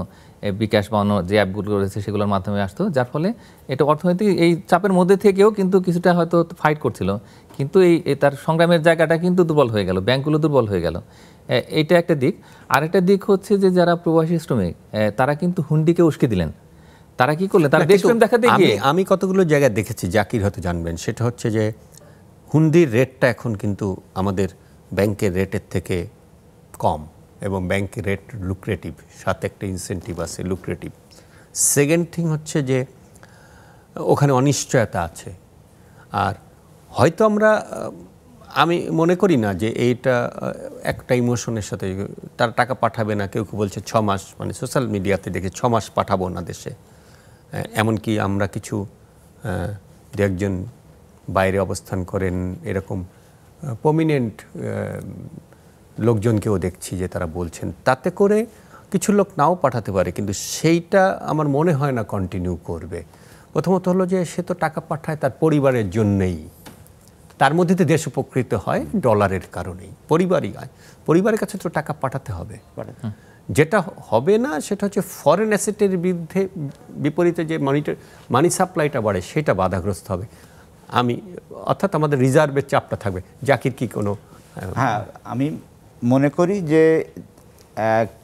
Speaker 3: বিকাশ বা অন্য যে অ্যাপগুলো রয়েছে সেগুলোর মাধ্যমে আসতো, যার ফলে এটা অর্থনৈতিক এই চাপের মধ্যে থেকেও কিন্তু কিছুটা হয়তো ফাইট করছিল, কিন্তু এই তার সংগ্রামের জায়গাটা কিন্তু দুর্বল হয়ে গেল, ব্যাংকগুলো দুর্বল হয়ে গেল। এইটা একটা দিক। আরেকটা দিক হচ্ছে যে যারা প্রবাসী শ্রমিক তারা কিন্তু হুন্ডিকে উস্কে দিলেন। তারা কি করলেন? তারা দেশপ্রেম দেখাতে গিয়ে,
Speaker 1: আমি কতগুলো জায়গায় দেখেছি, জাকির হয়তো জানবেন, সেটা হচ্ছে যে হুন্ডির রেটটা এখন কিন্তু আমাদের ব্যাংকের রেটের থেকে কম এবং ব্যাংকের রেট লুক্রেটিভ, সাথে একটা ইনসেন্টিভ আছে লুক্রেটিভ। সেকেন্ড থিং হচ্ছে যে ওখানে অনিশ্চয়তা আছে। আর হয়তো আমি মনে করি না যে এইটা একটা ইমোশনের সাথে তারা টাকা পাঠাবে না, কেউ কেউ বলছে 6 মাস, মানে সোশ্যাল মিডিয়াতে দেখে 6 মাস পাঠাবো না দেশে। এমনকি আমরা কিছু দু একজন বাইরে অবস্থান করেন এরকম প্রমিনেন্ট লোকজনকেও দেখছি যে তারা বলছেন, তাতে করে কিছু লোক নাও পাঠাতে পারে, কিন্তু সেইটা আমার মনে হয় না কন্টিনিউ করবে। প্রথমত হলো যে সে তো টাকা পাঠায় তার পরিবারের জন্যেই, তার মধ্যে তো দেশ উপকৃত হয় ডলারের কারণেই, পরিবারের কাছে তো টাকা পাঠাতে হবে। যেটা হবে না সেটা হচ্ছে ফরেন অ্যাসেটের বিপরীতে যে মানি সাপ্লাইটা বাড়ে সেটা বাধাগ্রস্ত হবে। অর্থাৎ আমাদের রিজার্ভের চাপটা থাকবে। জাকির কি কোনো?
Speaker 2: হ্যাঁ, আমি মনে করি যে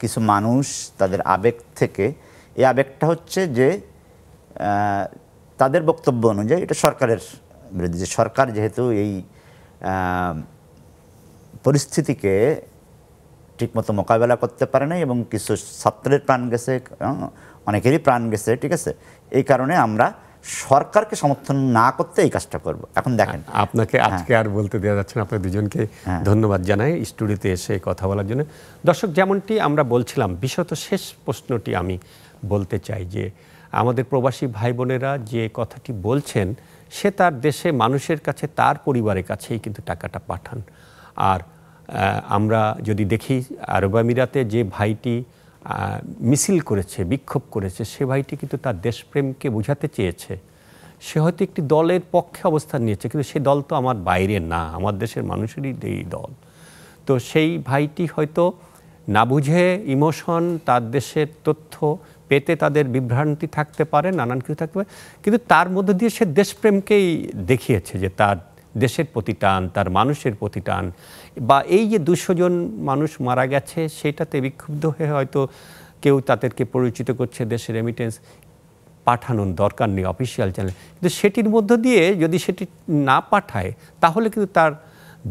Speaker 2: কিছু মানুষ তাদের আবেগ থেকে, এই আবেগটা হচ্ছে যে তাদের বক্তব্য অনুযায়ী এটা সরকারের বিরুদ্ধে, যে সরকার যেহেতু এই পরিস্থিতিকে ঠিকমতো মোকাবেলা করতে পারে না এবং কিছু ছাত্রের প্রাণ গেছে, অনেকেরই প্রাণ গেছে, ঠিক আছে, এই কারণে আমরা সরকারকে সমর্থন না করতে এই কাজটা করব। এখন দেখেন,
Speaker 1: আপনাকে আজকে আর বলতে দেওয়া যাচ্ছে না, আপনার দুজনকে ধন্যবাদ জানাই স্টুডিওতে এসে কথা বলার জন্য। দর্শক, যেমনটি আমরা বলছিলাম, বিশেষত শেষ প্রশ্নটি আমি বলতে চাই যে আমাদের প্রবাসী ভাই বোনেরা যে কথাটি বলছেন, সে তার দেশে মানুষের কাছে, তার পরিবারের কাছেই কিন্তু টাকাটা পাঠান। আর আমরা যদি দেখি আরব আমিরাতে যে ভাইটি মিছিল করেছে, বিক্ষোভ করেছে, সে ভাইটি কিন্তু তার দেশপ্রেমকে বোঝাতে চেয়েছে। সে হয়তো একটি দলের পক্ষে অবস্থান নিয়েছে, কিন্তু সেই দল তো আমার বাইরে না, আমার দেশের মানুষেরই এই দল। তো সেই ভাইটি হয়তো না বুঝে ইমোশন, তার দেশের তথ্য পেতে তাদের বিভ্রান্তি থাকতে পারে, নানান কিছু থাকতে পারে, কিন্তু তার মধ্য দিয়ে সে দেশপ্রেমকেই দেখিয়েছে যে তার দেশের প্রতি টান, তার মানুষের প্রতি টান। বা এই যে 200 জন মানুষ মারা গেছে, সেটাতে বিক্ষুব্ধ হয়ে হয়তো কেউ তাদেরকে পরিচিত করছে দেশের রেমিটেন্স পাঠানোর দরকার নেই অফিসিয়াল চ্যানেল, কিন্তু সেটির মধ্য দিয়ে যদি সেটি না পাঠায়, তাহলে কিন্তু তার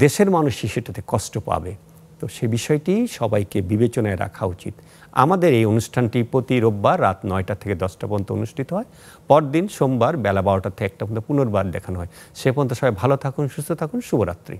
Speaker 1: দেশের মানুষই সেটাতে কষ্ট পাবে। তো সে বিষয়টি সবাইকে বিবেচনায় রাখা উচিত। আমাদের এই অনুষ্ঠানটি প্রতি রোববার রাত 9টা থেকে 10টা পর্যন্ত অনুষ্ঠিত হয়। পরদিন সোমবার বেলা 12টা থেকে 1টা পর্যন্ত পুনর্বার দেখানো হয়। সে পর্যন্ত সবাই ভালো থাকুন, সুস্থ থাকুন, শুভরাত্রি।